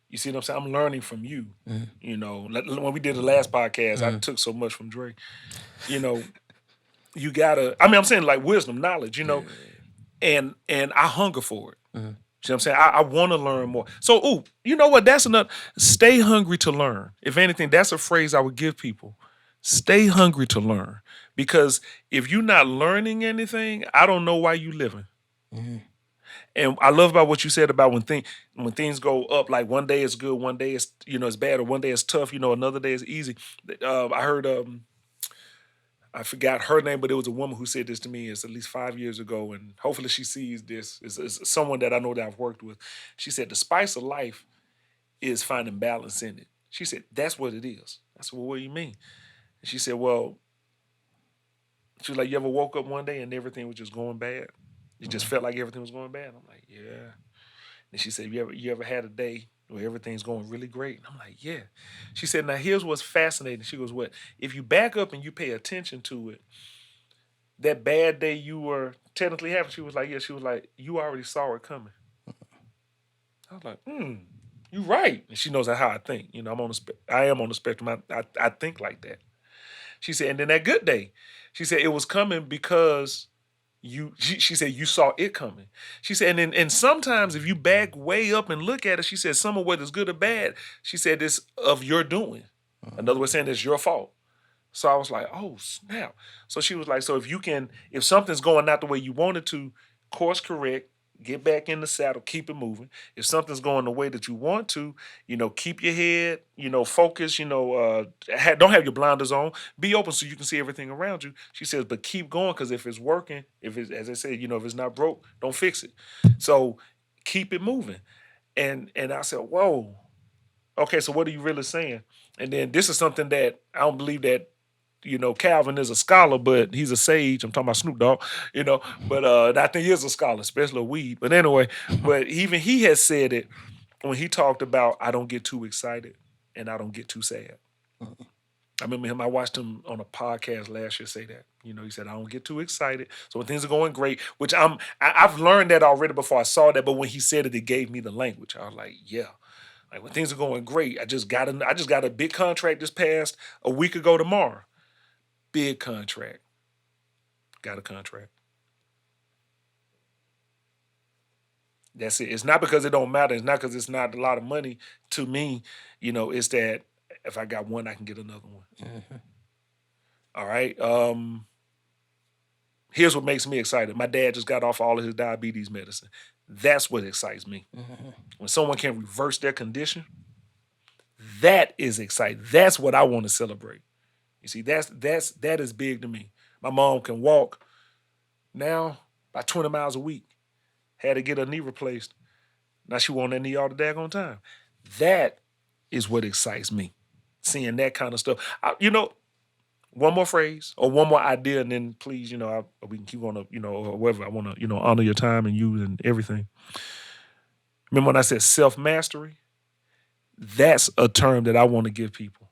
You see what I'm saying? I'm learning from you. You know, when we did the last podcast, I took so much from Dre. You know, you gotta. I mean, I'm saying like wisdom, knowledge. You know, and I hunger for it. See what I'm saying? I want to learn more. So, you know what? That's enough. Stay hungry to learn. If anything, that's a phrase I would give people. Stay hungry to learn. Because if you're not learning anything, I don't know why you living. And I love about what you said about when things go up, like one day is good, one day is it's bad, or one day is tough, another day is easy. I heard I forgot her name, but it was a woman who said this to me. It's at least 5 years ago, and hopefully she sees this. It's someone that I know that I've worked with. She said the spice of life is finding balance in it. She said that's what it is. I said, well, what do you mean? And she said, well, she was like, you ever woke up one day and everything was just going bad? You just felt like everything was going bad? I'm like, yeah. And she said, you ever had a day where everything's going really great? And I'm like, yeah. She said, now here's what's fascinating. She goes, what? If you back up and you pay attention to it, that bad day you were technically having, she was like, yeah. She was like, you already saw it coming. I was like, you're right. And she knows how I think. I am on the spectrum. I think like that. She said, and then that good day, she said it was coming because she said you saw it coming. She said, and sometimes if you back way up and look at it, she said some of what is good or bad, she said it's of your doing. Another way of saying it's your fault. So I was like, oh snap. So she was like, so if something's going not the way you wanted to, course correct, get back in the saddle, keep it moving. If something's going the way that you want to, keep your head, focus, don't have your blinders on. Be open so you can see everything around you. She says, but keep going, because if it's working, if it's, as I said, if it's not broke, don't fix it. So keep it moving. And I said, whoa. Okay, so what are you really saying? And then this is something that I don't believe that Calvin is a scholar, but he's a sage. I'm talking about Snoop Dogg, but I think he is a scholar, especially weed. But anyway, but even he has said it when he talked about, I don't get too excited and I don't get too sad. I remember him, I watched him on a podcast last year say that. He said, I don't get too excited. So when things are going great, which I've learned that already before I saw that, but when he said it, it gave me the language. I was like, yeah. Like when things are going great, I just got a big contract this past a week ago tomorrow. Big contract. Got a contract. That's it. It's not because it don't matter. It's not because it's not a lot of money to me. It's that if I got one, I can get another one. Mm-hmm. All right. Here's what makes me excited. My dad just got off all of his diabetes medicine. That's what excites me. Mm-hmm. When someone can reverse their condition, that is exciting. That's what I want to celebrate. You see, that is big to me. My mom can walk now by 20 miles a week. Had to get her knee replaced. Now she won that knee all the daggone time. That is what excites me. Seeing that kind of stuff. One more phrase or one more idea, and then please, we can keep on, or whatever. I want to, honor your time and you and everything. Remember when I said self-mastery? That's a term that I want to give people.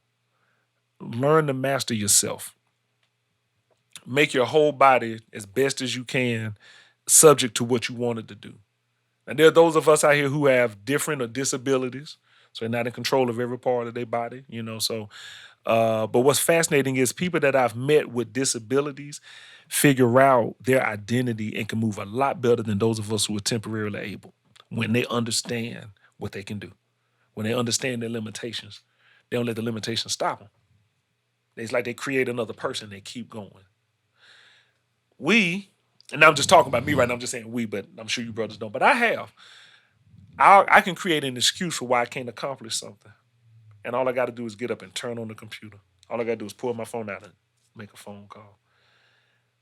Learn to master yourself. Make your whole body as best as you can subject to what you wanted to do. And there are those of us out here who have different or disabilities, so they're not in control of every part of their body, but what's fascinating is people that I've met with disabilities figure out their identity and can move a lot better than those of us who are temporarily able when they understand what they can do, when they understand their limitations. They don't let the limitations stop them. It's like they create another person. They keep going. And I'm just talking about me right now. I'm just saying we, but I'm sure you brothers don't. But I can create an excuse for why I can't accomplish something. And all I got to do is get up and turn on the computer. All I got to do is pull my phone out and make a phone call.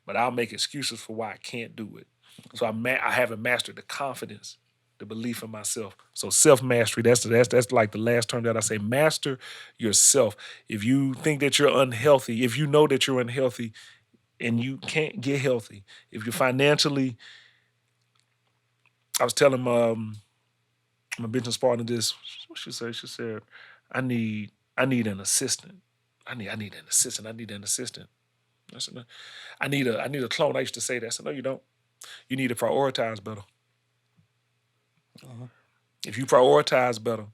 But I'll make excuses for why I can't do it. So I haven't mastered the confidence, the belief in myself. So self-mastery, that's like the last term that I say. Master yourself. If you think that you're unhealthy, if you know that you're unhealthy and you can't get healthy, if you're financially, I was telling my business partner this, what she said? She said, I need an assistant. I need an assistant. I need an assistant. I said, no. I need a clone. I used to say that. I said, no, you don't. You need to prioritize better. Uh-huh. If you prioritize better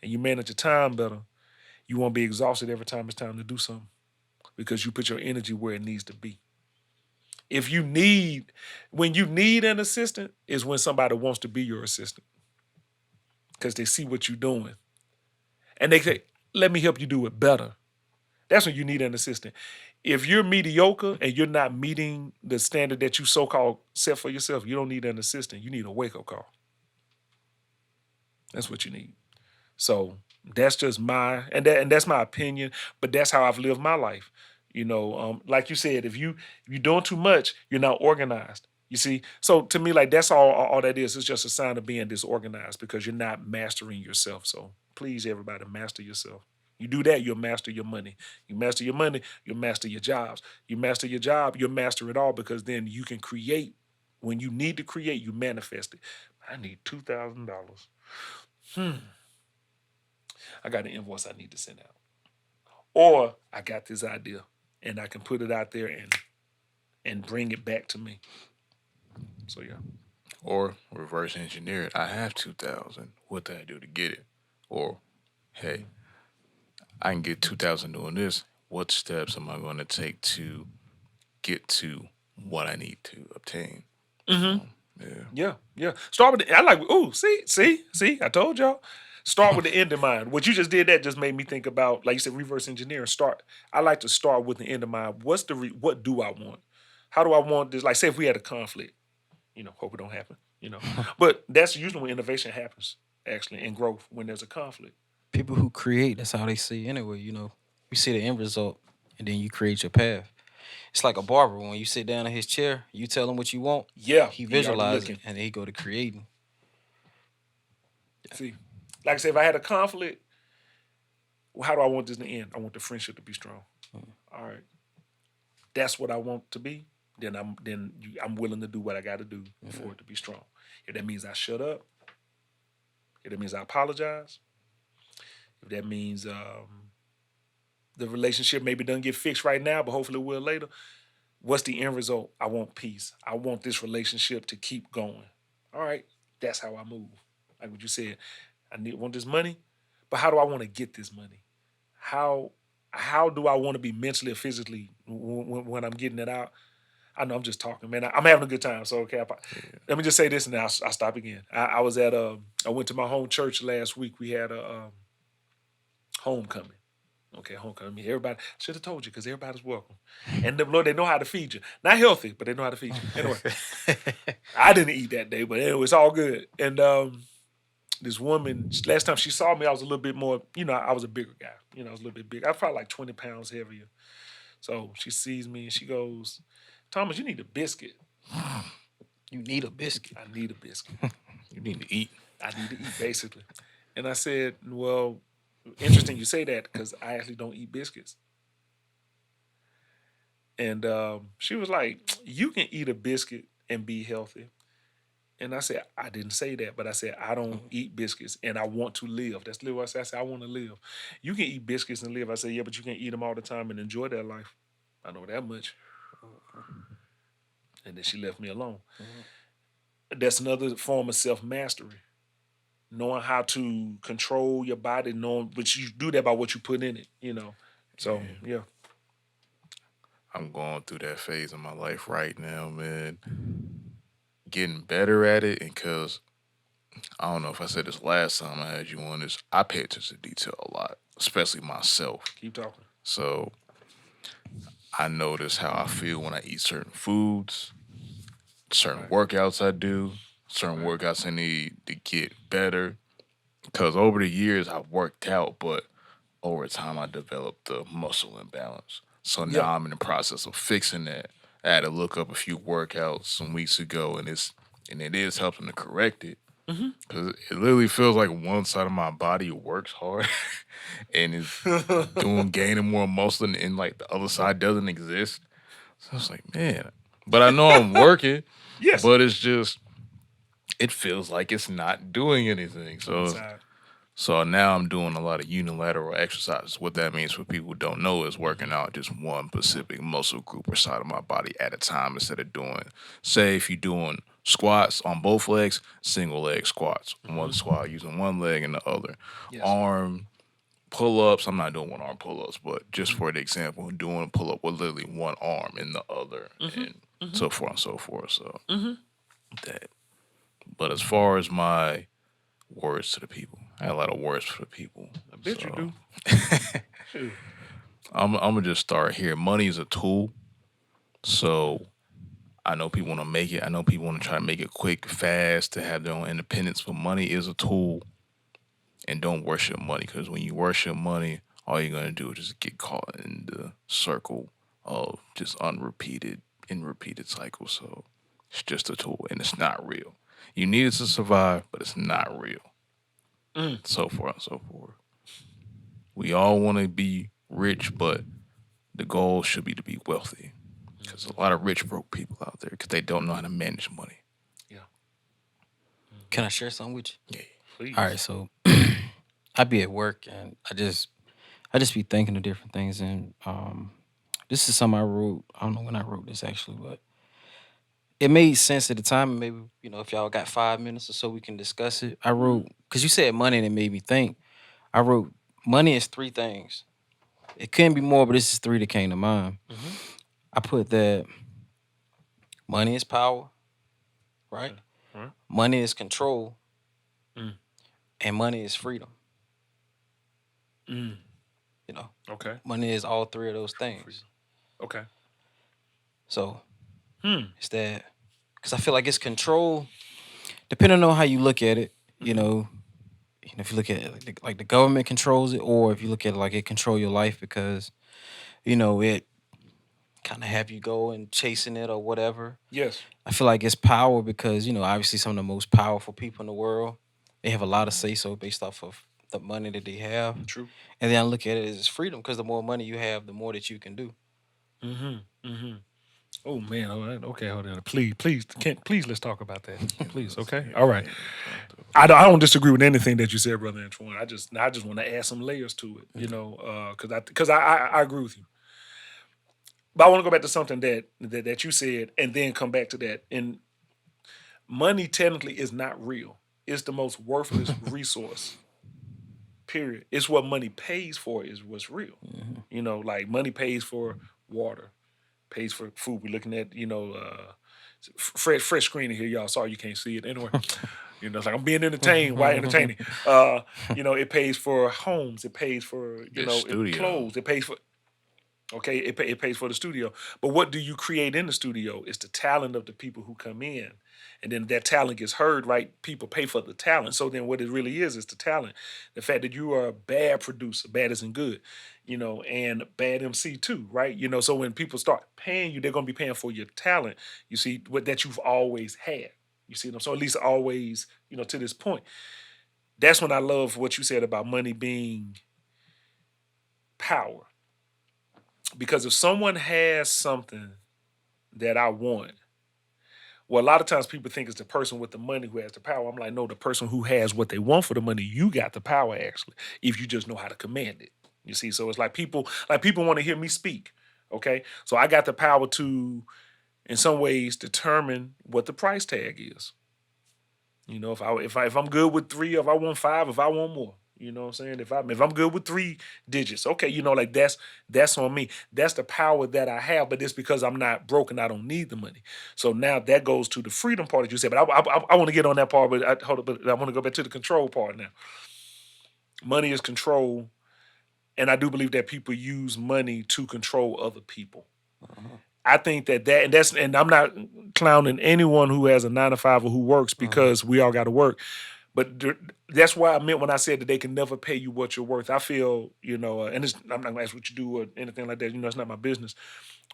and you manage your time better, you won't be exhausted every time it's time to do something because you put your energy where it needs to be. When you need an assistant is when somebody wants to be your assistant because they see what you're doing and they say, let me help you do it better. That's when you need an assistant. If you're mediocre and you're not meeting the standard that you so-called set for yourself, you don't need an assistant. You need a wake-up call. That's what you need. So that's just that's my opinion, but that's how I've lived my life. Like you said, if you're doing too much, you're not organized. You see, so to me, like that's all that is. It's just a sign of being disorganized because you're not mastering yourself. So please, everybody, master yourself. You do that, you'll master your money. You master your money, you'll master your jobs. You master your job, you'll master it all because then you can create. When you need to create, you manifest it. I need $2,000. I got an invoice I need to send out. Or I got this idea and I can put it out there and bring it back to me. So yeah. Or reverse engineer it. I have 2,000. What do I do to get it? Or, hey, I can get 2,000 doing this. What steps am I going to take to get to what I need to obtain? Yeah. Start with see, I told y'all. Start with the end in mind. What you just did, that just made me think about, like you said, reverse engineering. I like to start with the end in mind. What do I want? How do I want this? Like, say if we had a conflict, hope it don't happen, But that's usually when innovation happens, actually, and growth, when there's a conflict. People who create, that's how they see anyway. You see the end result, and then you create your path. It's like a barber. When you sit down in his chair, you tell him what you want. Yeah. He visualizes it, and then he go to creating. See, like I said, if I had a conflict, how do I want this to end? I want the friendship to be strong. All right. That's what I want to be. Then I'm willing to do what I got to do for it to be strong. If that means I shut up, if that means I apologize, if that means the relationship maybe doesn't get fixed right now, but hopefully it will later. What's the end result? I want peace. I want this relationship to keep going. All right. That's how I move. Like what you said, want this money, but how do I want to get this money? How do I want to be mentally or physically when I'm getting it out? I know I'm just talking, man. I'm having a good time. So okay, let me just say this, and then I'll stop again. I went to my home church last week. We had a homecoming. Okay, homecoming. Everybody should have told you because everybody's welcome. And the Lord, they know how to feed you. Not healthy, but they know how to feed you. Anyway, I didn't eat that day, but anyway, it's all good. And this woman, last time she saw me, I was a little bit more, I was a bigger guy. I was a little bit big. I was probably like 20 pounds heavier. So she sees me and she goes, Thomas, you need a biscuit. You need a biscuit. I need a biscuit. You need to eat. I need to eat, basically. And I said, well, interesting you say that because I actually don't eat biscuits. And she was like, you can eat a biscuit and be healthy. And I said, I didn't say that, but I said, I don't eat biscuits and I want to live. That's literally what I said. I want to live. You can eat biscuits and live. I said, yeah, but you can't eat them all the time and enjoy that life. I know that much. And then she left me alone. That's another form of self-mastery. Knowing how to control your body, but you do that by what you put in it, So, yeah. I'm going through that phase in my life right now, man. Getting better at it, and because I don't know if I said this last time I had you on this, I pay attention to detail a lot, especially myself. Keep talking. So I notice how I feel when I eat certain foods, certain workouts I do, certain workouts I need to get better. Because over the years I've worked out, but over time I developed the muscle imbalance. So now I'm in the process of fixing that. I had to look up a few workouts some weeks ago, and it is helping to correct it. Because it literally feels like one side of my body works hard and is gaining more muscle, and like the other side doesn't exist. So it's like, man, but I know I'm working. Yes. But it's just, it feels like it's not doing anything. So So now I'm doing a lot of unilateral exercises. What that means for people who don't know is working out just one specific muscle group or side of my body at a time instead of doing, say, if you're doing squats on both legs, single leg squats. One squat using one leg and the other. Yes. Arm pull ups. I'm not doing one arm pull ups, but just for the example, doing a pull up with literally one arm and the other, and so forth and so forth. So that. But as far as my words to the people, I had a lot of words for the people. I bet you do. Shoot. I'm gonna just start here. Money is a tool, so I know people want to make it. I know people want to try to make it quick, fast, to have their own independence. But money is a tool, and don't worship money, because when you worship money, all you're gonna do is just get caught in the circle of just repeated cycles. So it's just a tool, and it's not real. You need it to survive, but it's not real. So forth and so forth. We all want to be rich, but the goal should be to be wealthy. Because a lot of rich broke people out there because they don't know how to manage money. Can I share something with you? Yeah. Please. All right, so I be at work and I just be thinking of different things, and this is something I wrote. I don't know when I wrote this actually, but it made sense at the time. And maybe if y'all got 5 minutes or so, we can discuss it. I wrote, because you said money and it made me think. I wrote, money is three things. It couldn't be more, but this is three that came to mind. I put that money is power, right? Money is control, and money is freedom. Okay. Money is all three of those things. Okay. So it's that, because I feel like it's control, depending on how you look at it. If you look at it like the government controls it, or if you look at it like it control your life because it kind of have you go and chasing it or whatever. Yes. I feel like it's power because obviously some of the most powerful people in the world, they have a lot of say so based off of the money that they have. True. And then I look at it as freedom, because the more money you have, the more that you can do. Oh man. All right. Okay. Hold on. Please, let's talk about that. Please. Okay. All right. I don't disagree with anything that you said, Brother Antwon. I just want to add some layers to it. Because I agree with you. But I want to go back to something that you said, and then come back to that. And money technically is not real. It's the most worthless resource. Period. It's what money pays for is what's real. Like money pays for water, pays for food. We're looking at fresh screening here, y'all. Sorry you can't see it anyway. It's like I'm being entertained. Why entertaining? It pays for homes. It pays for clothes. It pays for. Okay, it pays for the studio. But what do you create in the studio? It's the talent of the people who come in. And then that talent gets heard, right? People pay for the talent. So then what it really is the talent. The fact that you are a bad producer, bad isn't good, and bad MC too, right? So when people start paying you, they're going to be paying for your talent, you see, what that you've always had. You see what I'm saying? So at least always, to this point. That's when I love what you said about money being power. Because if someone has something that I want, well, a lot of times people think it's the person with the money who has the power. I'm like, no, the person who has what they want for the money, you got the power actually, if you just know how to command it. You see, so it's like people want to hear me speak. Okay, so I got the power to, in some ways, determine what the price tag is. If I'm good with 3, if I want 5, if I want more. You know what I'm saying? If I'm good with 3 digits, okay, that's on me. That's the power that I have, but it's because I'm not broke and I don't need the money. So now that goes to the freedom part that you said. But I want to get on that part, but I want to go back to the control part now. Money is control, and I do believe that people use money to control other people. I think and I'm not clowning anyone who has a 9-to-5 or who works, because we all got to work. But that's why I meant when I said that they can never pay you what you're worth. I feel, and I'm not going to ask what you do or anything like that. It's not my business.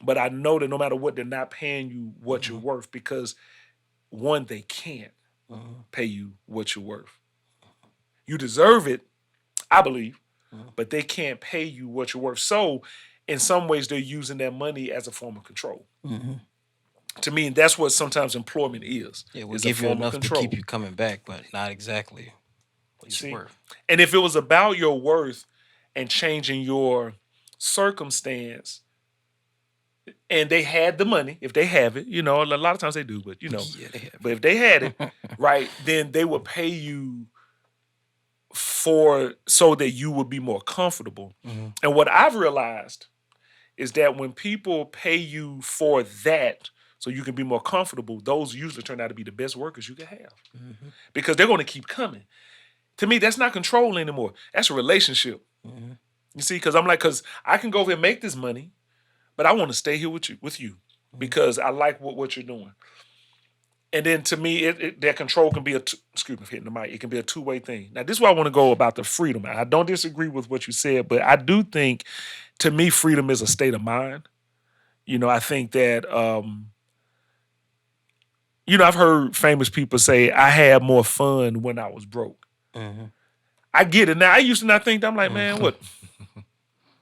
But I know that no matter what, they're not paying you what you're worth, because, one, they can't pay you what you're worth. You deserve it, I believe, but they can't pay you what you're worth. So, in some ways, they're using that money as a form of control. To me, that's what sometimes employment is. Yeah, we'll give you enough to keep you coming back, but not exactly You see? worth. And if it was about your worth and changing your circumstance, and they had the money, if they have it, a lot of times they do, but Yeah, they have. but if they had it, right, then they would pay you so that you would be more comfortable. Mm-hmm. And what I've realized is that when people pay you for that, so you can be more comfortable, those usually turn out to be the best workers you can have Mm-hmm. because they're going to keep coming. To me, that's not control anymore. That's a relationship. Mm-hmm. You see, because I can go over and make this money, but I want to stay here with you because I like what you're doing. And then to me, that control can be excuse me for hitting the mic. It can be a two-way thing. Now, this is why I want to go about the freedom. I don't disagree with what you said, but I do think, to me, freedom is a state of mind. I think that, I've heard famous people say, I had more fun when I was broke. Mm-hmm. I get it now. I used to not think that. I'm like, man, what?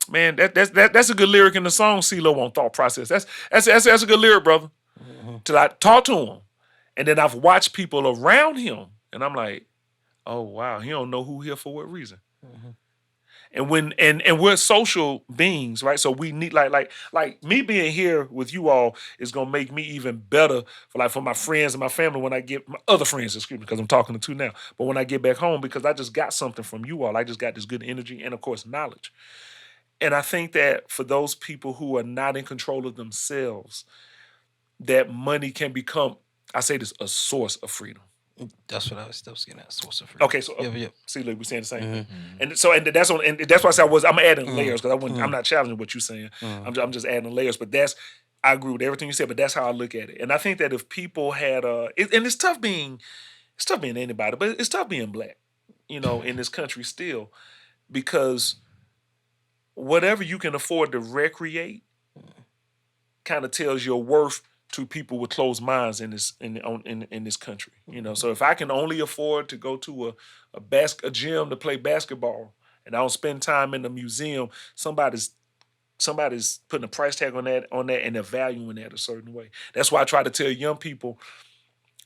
Man, that's a good lyric in the song CeeLo on Thought Process. That's a good lyric, brother. Mm-hmm. Till I talk to him. And then I've watched people around him. And I'm like, oh wow, he don't know who here for what reason. Mm-hmm. And we're social beings, right? So we need like me being here with you all is gonna make me even better for my friends and my family when I get my other friends, excuse me, because I'm talking to two now. But when I get back home, because I just got something from you all. I just got this good energy and of course knowledge. And I think that for those people who are not in control of themselves, that money can become, I say this, a source of freedom. That's what I was still getting at. Source of freedom. Okay, so Yep. see, look, we're saying the same thing, Mm-hmm. and that's why I said I'm adding layers because I'm not challenging what you're saying. I'm just adding layers, but I agree with everything you said, but that's how I look at it. And I think that if people had and it's tough being anybody, but it's tough being black, in this country still, because whatever you can afford to recreate kind of tells your worth to people with closed minds in this country. So if I can only afford to go to a gym to play basketball and I don't spend time in the museum, somebody's putting a price tag on that and they're valuing that a certain way. That's why I try to tell young people,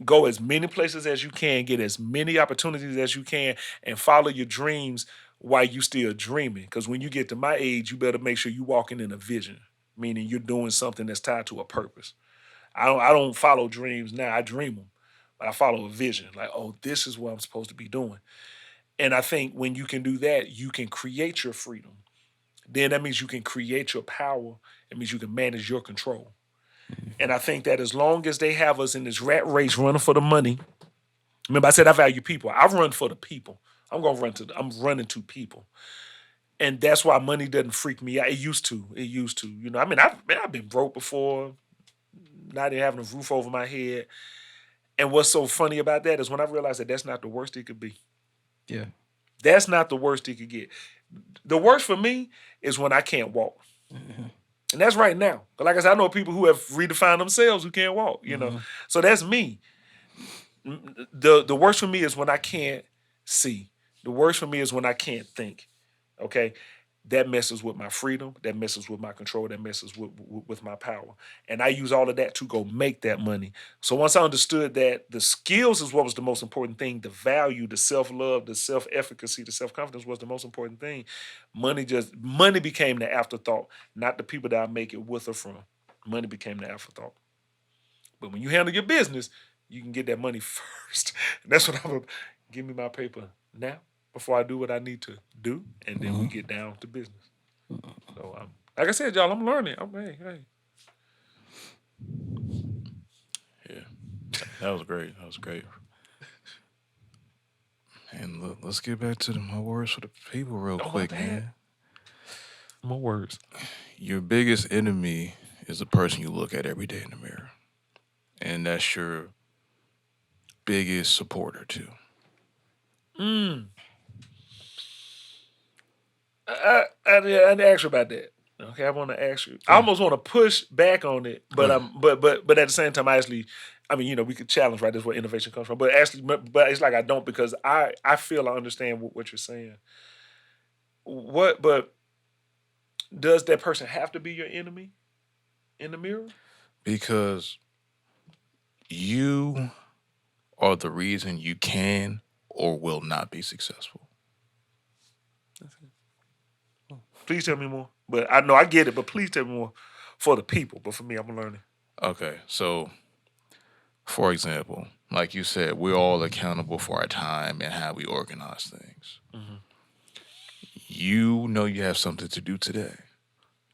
go as many places as you can, get as many opportunities as you can, and follow your dreams while you still dreaming. Because when you get to my age, you better make sure you're walking in a vision, meaning you're doing something that's tied to a purpose. I don't follow dreams now. I dream them, but I follow a vision. Like, oh, this is what I'm supposed to be doing. And I think when you can do that, you can create your freedom. Then that means you can create your power. It means you can manage your control. And I think that as long as they have us in this rat race running for the money, remember I said I value people. I run for the people. I'm running to people. And that's why money doesn't freak me out. It used to. I've been broke before, not even having a roof over my head. And what's so funny about that is when I realized that that's not the worst it could be. Yeah. That's not the worst it could get. The worst for me is when I can't walk. Mm-hmm. And that's right now. But like I said, I know people who have redefined themselves who can't walk, So that's me. The worst for me is when I can't see. The worst for me is when I can't think. Okay? That messes with my freedom. That messes with my control. That messes with my power. And I use all of that to go make that money. So once I understood that the skills is what was the most important thing, the value, the self-love, the self-efficacy, the self-confidence was the most important thing. Money became the afterthought, not the people that I make it with or from. Money became the afterthought. But when you handle your business, you can get that money first. And that's what give me my paper now, before I do what I need to do, and then we get down to business. So, like I said, y'all, I'm learning. Hey. Yeah, that was great. And look, let's get back to my words for the people real quick, man. More words. Your biggest enemy is the person you look at every day in the mirror. And that's your biggest supporter, too. I ask you about that. Okay, I want to ask you. I almost want to push back on it, but at the same time, we could challenge, right? That's where innovation comes from. But it's like I don't, because I feel I understand what you're saying. But does that person have to be your enemy in the mirror? Because you are the reason you can or will not be successful. Please tell me more. But I know I get it, but please tell me more for the people. But for me, I'm learning. Okay, so for example, like you said, we're all accountable for our time and how we organize things. You know you have something to do today.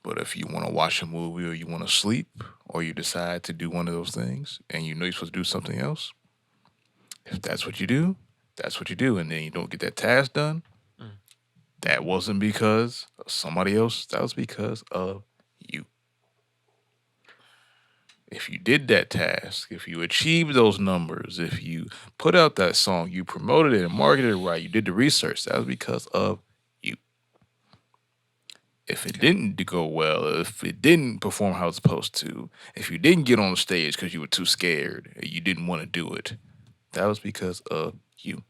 But if you want to watch a movie or you want to sleep or you decide to do one of those things and you know you're supposed to do something else, if that's what you do, that's what you do. And then you don't get that task done, that wasn't because of somebody else. That was because of you. If you did that task, if you achieved those numbers, if you put out that song, you promoted it and marketed it right, you did the research, that was because of you. If it didn't go well, if it didn't perform how it's supposed to, if you didn't get on the stage because you were too scared, or you didn't want to do it, that was because of you.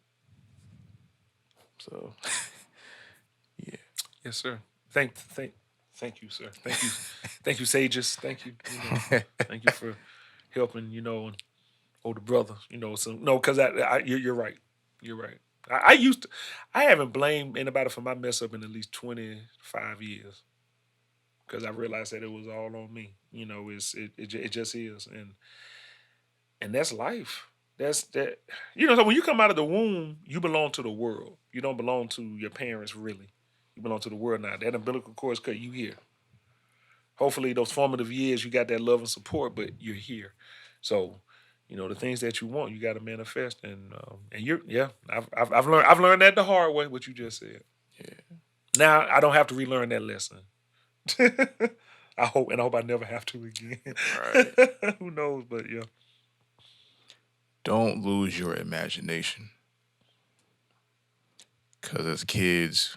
So, yeah. Yes, sir. Thank you, sir. Thank you, sages. Thank you. Thank you for helping. And older brother. Because you're right. You're right. I haven't blamed anybody for my mess up in at least 25 years. Because I realized that it was all on me. It just is, and that's life. That's that. So when you come out of the womb, you belong to the world. You don't belong to your parents really. You belong to the world now. That umbilical cord is cut. You here. Hopefully, those formative years, you got that love and support, but you're here. So, the things that you want, you got to manifest. And I've learned that the hard way. What you just said. Yeah. Now I don't have to relearn that lesson. I hope I never have to again. Right. Who knows? But yeah. Don't lose your imagination. Because as kids,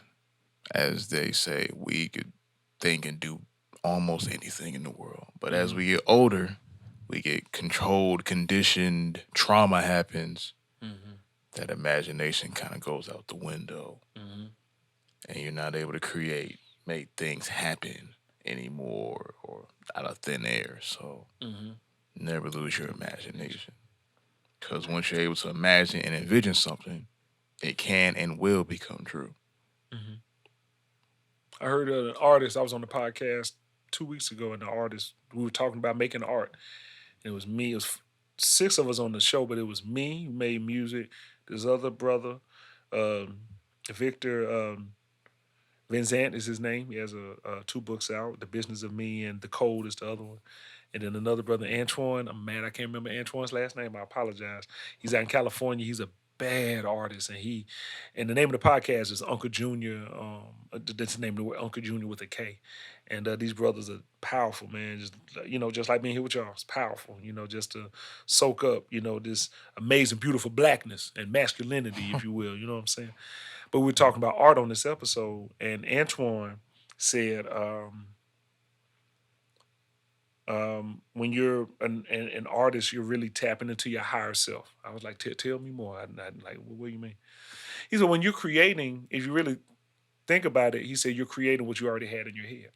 as they say, we could think and do almost anything in the world. But as we get older, we get controlled, conditioned, trauma happens. That imagination kind of goes out the window. And you're not able to make things happen anymore or out of thin air. So never lose your imagination. Because once you're able to imagine and envision something, it can and will become true. I heard an artist. I was on the podcast 2 weeks ago, and the artist, we were talking about making art. And it was me. It was 6 of us on the show, but it was me who made music. This other brother, Victor Vincent is his name. He has 2 books out, The Business of Me and The Code is the other one. And then another brother, Antwon. I'm mad I can't remember Antwon's last name. I apologize. He's out in California. He's a bad artist. And the name of the podcast is Uncle Junior. That's the name of the word, Uncle Junior with a K. And these brothers are powerful, man. Just like being here with y'all. It's powerful, just to soak up, this amazing, beautiful blackness and masculinity, if you will. You know what I'm saying? But we're talking about art on this episode. And Antwon said, when you're an artist, you're really tapping into your higher self. I was like, tell me more. I'm like, what do you mean? He said, when you're creating, if you really think about it, he said, you're creating what you already had in your head.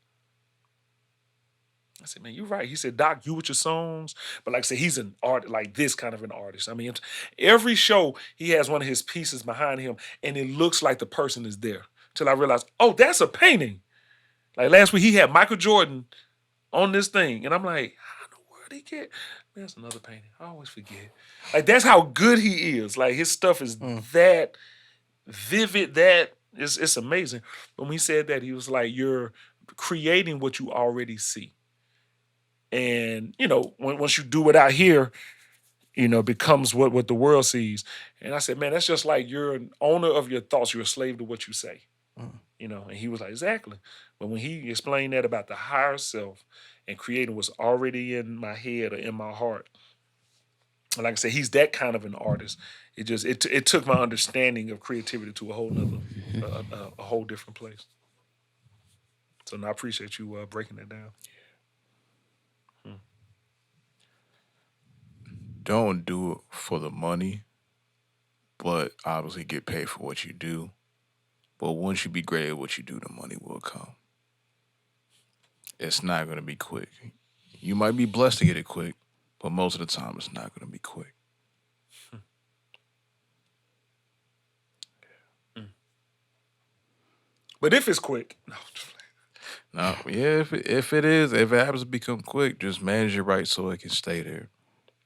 I said, man, you're right. He said, Doc, you with your songs. But like I said, he's an art, like this kind of an artist. I mean, every show, he has one of his pieces behind him, and it looks like the person is there. Till I realized, oh, that's a painting. Like last week, he had Michael Jordan on this thing. And I'm like, how in the world did he get? Man, that's another painting. I always forget. Like, that's how good he is. Like, his stuff is that vivid, it's amazing. But when he said that, he was like, you're creating what you already see. And, once you do it out here, it becomes what the world sees. And I said, man, that's just like you're an owner of your thoughts. You're a slave to what you say. And he was like, exactly. But when he explained that about the higher self and creating what's already in my head or in my heart, and like I said, he's that kind of an artist. It took my understanding of creativity to a whole nother, a whole different place. So I appreciate you breaking that down. Don't do it for the money, but obviously get paid for what you do. But once you be great at what you do, the money will come. It's not going to be quick. You might be blessed to get it quick, but most of the time it's not going to be quick. But if it's quick, no. No, yeah, if it happens to become quick, just manage it right so it can stay there.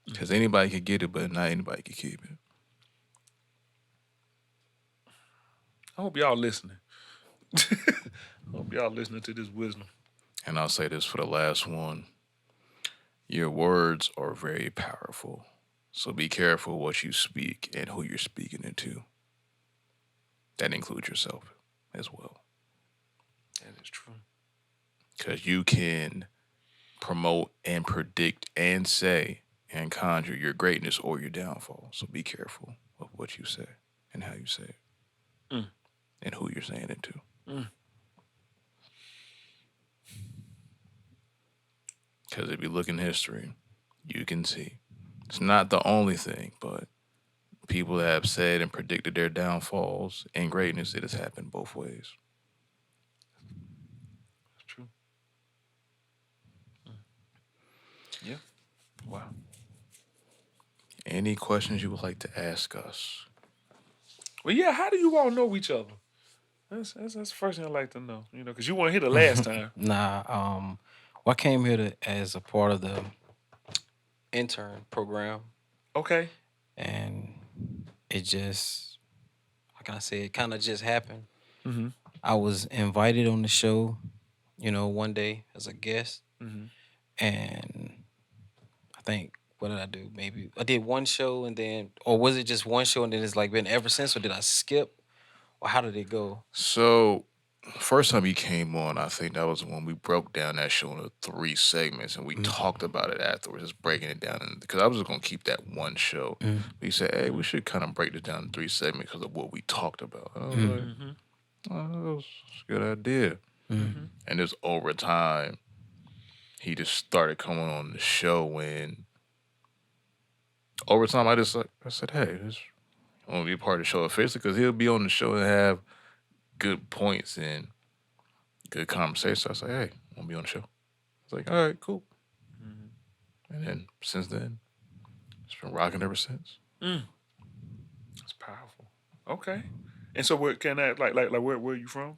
Because anybody can get it, but not anybody can keep it. I hope y'all listening. Hope y'all listening to this wisdom. And I'll say this for the last one. Your words are very powerful. So be careful what you speak and who you're speaking it to. That includes yourself as well. That is true. Because you can promote and predict and say and conjure your greatness or your downfall. So be careful of what you say and how you say it. And who you're saying it to. Because if you look in history, you can see. It's not the only thing, but people that have said and predicted their downfalls and greatness, it has happened both ways. That's true. Yeah. Wow. Any questions you would like to ask us? Well, yeah. How do you all know each other? That's the first thing I'd like to know. Because you weren't here the last time. Nah, well, I came here as a part of the intern program, Okay. and it just, how can I say, it kind of just happened. Mm-hmm. I was invited on the show, one day as a guest, and I think, what did I do? Maybe I did one show, and then, or was it just one show and then it's like been ever since, or did I skip, or how did it go? So, first time you came on, I think that was when we broke down that show into 3 segments, and we talked about it afterwards, just breaking it down. Because I was just going to keep that one show. We said, hey, we should kind of break this down in 3 segments because of what we talked about. I was like, oh, that was a good idea. And just over time, he just started coming on the show when, over time, I said, hey, I want to be a part of the show officially because he'll be on the show and have good points and good conversation. So I said, hey, I want to be on the show. It's like, all right, cool. And then since then, it's been rocking ever since. That's powerful. Okay. And so, where can that where are you from?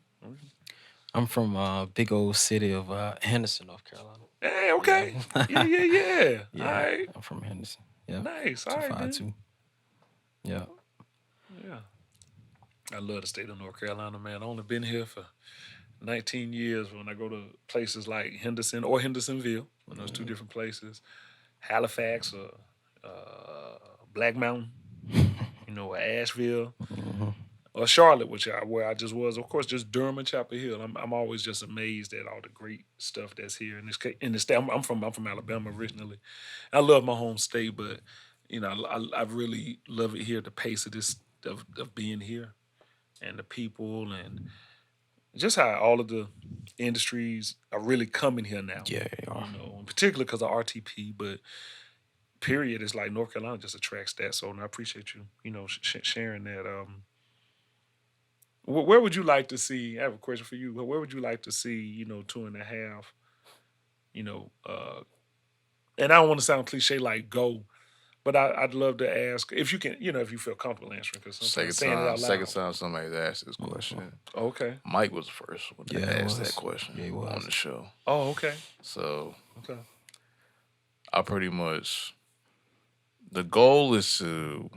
I'm from big old city of Henderson, North Carolina. Hey, okay. Yeah. Yeah, All right. I'm from Henderson. Yeah, Nice. All right, man. 252. Yeah. Yeah. I love the state of North Carolina, man. I've only been here for 19 years. When I go to places like Henderson or Hendersonville, when those 2 different places, Halifax or Black Mountain, or Asheville, or Charlotte, where I just was. Of course, just Durham and Chapel Hill. I'm always just amazed at all the great stuff that's here in the state. I'm from Alabama originally. I love my home state, but I really love it here. The pace of this of being here, and the people, and just how all of the industries are really coming here now. Yeah, they are. In particular because of RTP, but period, it's like North Carolina just attracts that. So I appreciate you, sharing that. Where would you like to see? I have a question for you. Where would you like to see? 2.5. And I don't want to sound cliche like go, but I'd love to ask if you can. If you feel comfortable answering, because sometimes saying it out loud. Second time somebody's asked this question. Okay. Mike was the first one to ask that question Yeah, he was. on the show. Oh, okay. So Okay. I pretty much, the goal is to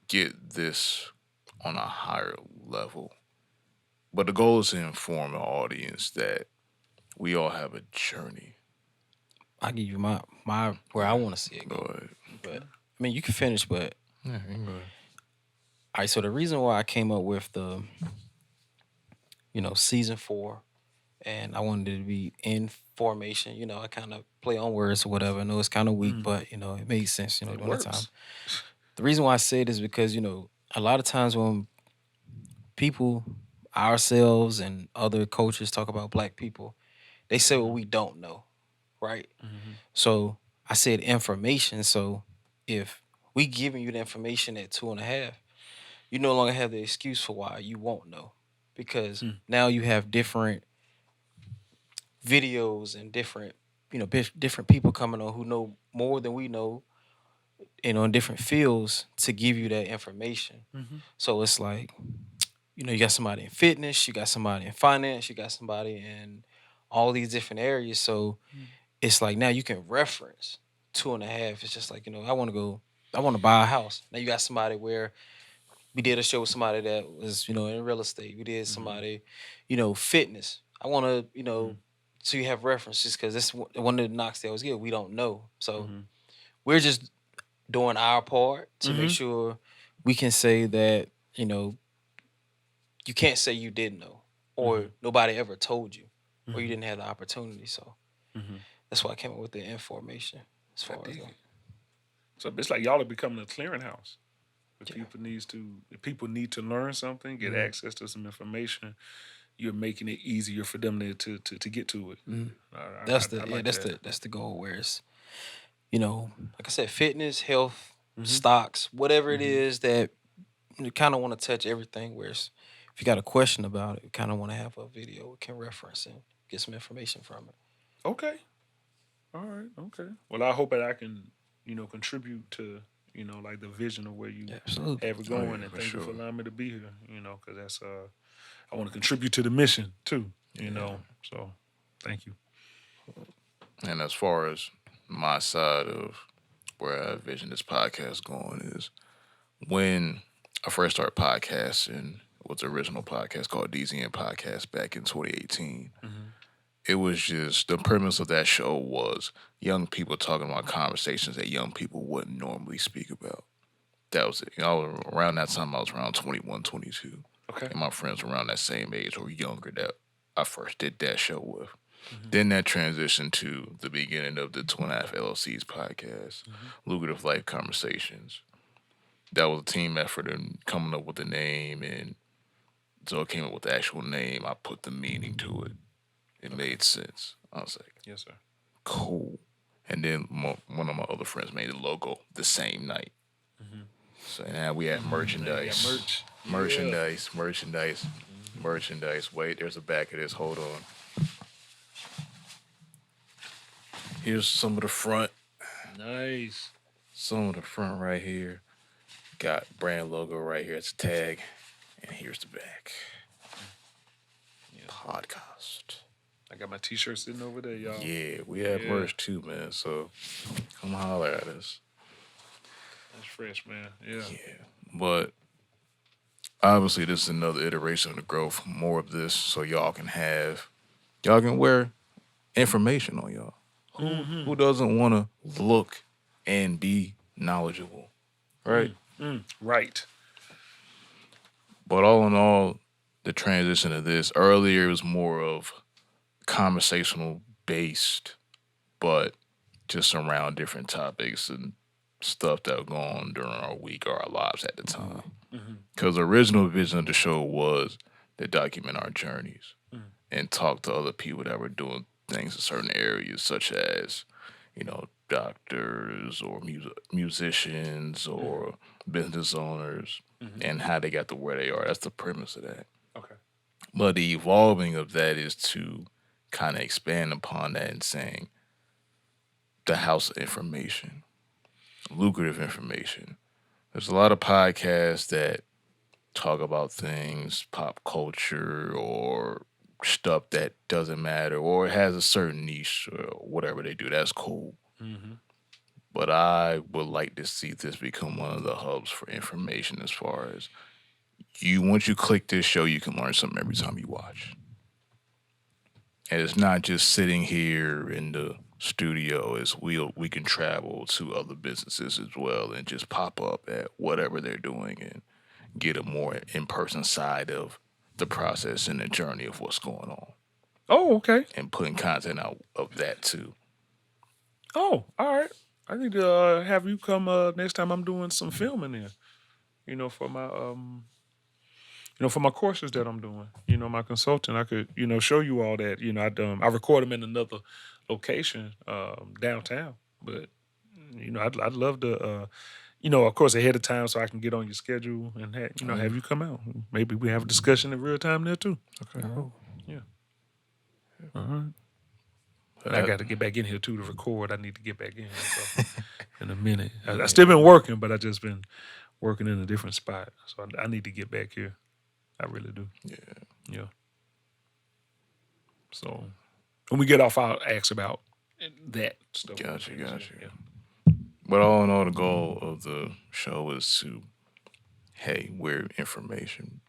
get this on a higher level. But the goal is to inform the audience that we all have a journey. I'll give you my where I want to see it Go go. ahead. But I mean, you can finish, but Yeah, you can go ahead. all right. So the reason why I came up with the, season 4, and I wanted it to be in formation. I kind of play on words or whatever. I know it's kind of weak, but it made sense. During the works. time. The reason why I say it is because a lot of times when people, ourselves and other coaches talk about Black people, they say what we don't know, right? So I said information. So if we giving you the information at 2.5, you no longer have the excuse for why you won't know, because now you have different videos and different different people coming on who know more than we know, in different fields to give you that information. So it's like, you got somebody in fitness, you got somebody in finance, you got somebody in all these different areas. So it's like now you can reference 2.5. It's just like, I want to go, I want to buy a house. Now you got somebody where we did a show with somebody that was, in real estate. We did somebody, fitness. I want to, so you have references because this one of the knocks they always get. We don't know. So we're just doing our part to make sure we can say that, you can't say you didn't know or nobody ever told you or you didn't have the opportunity. So that's why I came up with the information as far as that. So it's like y'all are becoming a clearinghouse. If people need to learn something, get access to some information, you're making it easier for them to get to it. That's that. that's the goal. Where it's, like I said, fitness, health, stocks, whatever it is that you kind of want to touch everything. Where it's, if you got a question about it, you kind of want to have a video we can reference and get some information from it. Okay. All right. Okay. Well, I hope that I can, contribute to, like the vision of where you Absolutely. have it going. And thank you for allowing me to be here, because that's, I want to contribute to the mission too, so thank you. And as far as my side of where I envision this podcast going is when I first started podcasting, was the original podcast called DZN Podcast back in 2018. It was just the premise of that show was young people talking about conversations that young people wouldn't normally speak about. That was it. Around that time, I was around 21, 22. Okay. And my friends were around that same age or younger that I first did that show with. Then that transitioned to the beginning of the 2.5 LLCs podcast, Lucrative Life Conversations. That was a team effort in coming up with the name, and so it came up with the actual name. I put the meaning to it. It made sense. I was like, Yes, sir. cool. And then one of my other friends made the logo the same night. So now we had merchandise. Merchandise. Wait, there's a back of this. Hold on. Here's some of the front. Nice. Some of the front right here. Got brand logo right here. It's a tag. And here's the back. Podcast. I got my T-shirt sitting over there, y'all. Yeah, we have merch too, man. So come holler at us. That's fresh, man. Yeah. But obviously, this is another iteration of the growth. More of this, so y'all can wear information on y'all. Who doesn't want to look and be knowledgeable, right? Right. But all in all, the transition of this earlier was more of conversational based, but just around different topics and stuff that were going on during our week or our lives at the time. Because the original vision of the show was to document our journeys and talk to other people that were doing things in certain areas, such as, doctors or musicians or business owners and how they got to where they are. That's the premise of that. Okay. But the evolving of that is to kind of expand upon that and saying the house of information, lucrative information. There's a lot of podcasts that talk about things, pop culture or stuff that doesn't matter or has a certain niche or whatever they do. That's cool. But I would like to see this become one of the hubs for information as far as once you click this show, you can learn something every time you watch. And it's not just sitting here in the studio. It's we can travel to other businesses as well and just pop up at whatever they're doing and get a more in-person side of the process and the journey of what's going on. Oh, okay. And putting content out of that too. Oh, all right. I need to have you come next time I'm doing some filming there. For my for my courses that I'm doing. My consultant. I could show you all that. I record them in another location downtown, but I'd love to. Of course, ahead of time, so I can get on your schedule and have you come out. Maybe we have a discussion in real time there too. Okay. Oh. Yeah. I got to get back in here too to record. I need to get back in here so, in a minute. I still been working, but I just been working in a different spot. So I need to get back here. I really do. Yeah. Yeah. So when we get off, I'll ask about that stuff. Gotcha. Yeah. But all in all, the goal of the show is to, hey, we're information.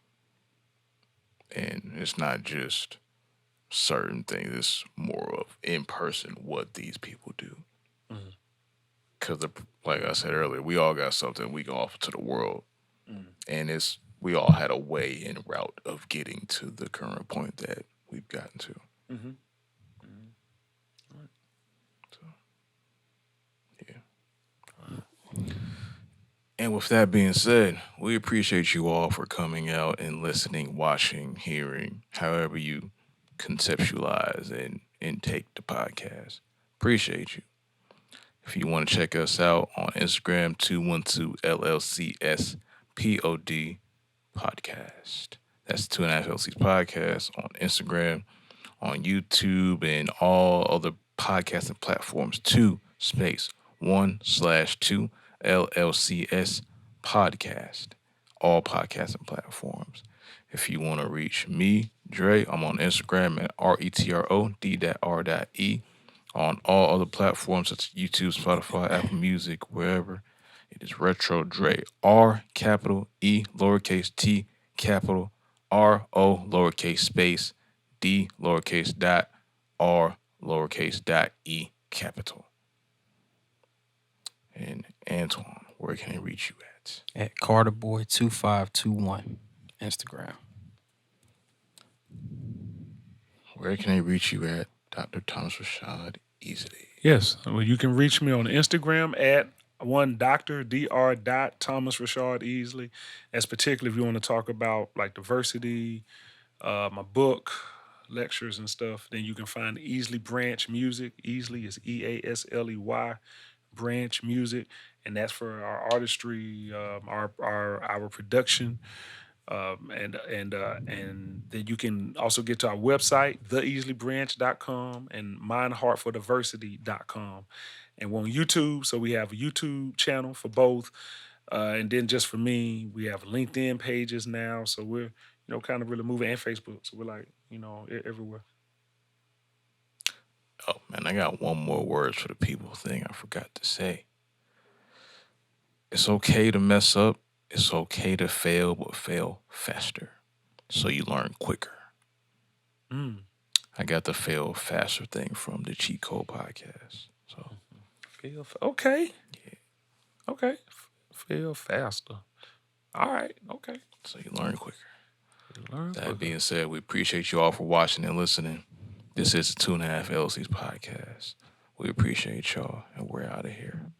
And it's not just certain things. It's more of in person what these people do. Because, like I said earlier, we all got something we can offer to the world. And we all had a way and route of getting to the current point that we've gotten to. So, yeah. And with that being said, we appreciate you all for coming out and listening, watching, hearing, however you conceptualize and take the podcast. Appreciate you. If you want to check us out on Instagram, 212 LLCS POD podcast. That's 2.5 LLCs podcast on Instagram, on YouTube, and all other podcasting platforms. 2:1/2 LLCS podcast. All podcasting platforms. If you want to reach me, Dre, I'm on Instagram at RETROD.R.E. On all other platforms such as YouTube, Spotify, Apple Music, wherever. It is Retro Dre. R capital E lowercase T capital R-O lowercase space D lowercase dot R lowercase dot E capital. And Antwon, where can they reach you at? At Carterboy2521 Instagram. Where can they reach you at, Dr. Thomas Rashad Easley? Yes. Well, you can reach me on Instagram at Dr. Thomas Rashad Easley. That's particularly if you want to talk about like diversity, my book, lectures and stuff. Then you can find Easley Branch Music. Easley is EASLEY Branch Music, and that's for our artistry, our production. And then you can also get to our website, theeasleybranch.com and mindheartfordiversity.com. And we're on YouTube, so we have a YouTube channel for both. And then just for me, we have LinkedIn pages now. So we're, kind of really moving, and Facebook. So we're like, everywhere. Oh, man, I got one more words for the people thing I forgot to say. It's okay to mess up. It's okay to fail, but fail faster so you learn quicker. I got the fail faster thing from the Cheat Code podcast. So, Okay. Yeah. Okay. Fail faster. All right. Okay. So you learn quicker. That being said, we appreciate you all for watching and listening. This is the 2.5 LLCs podcast. We appreciate y'all, and we're out of here.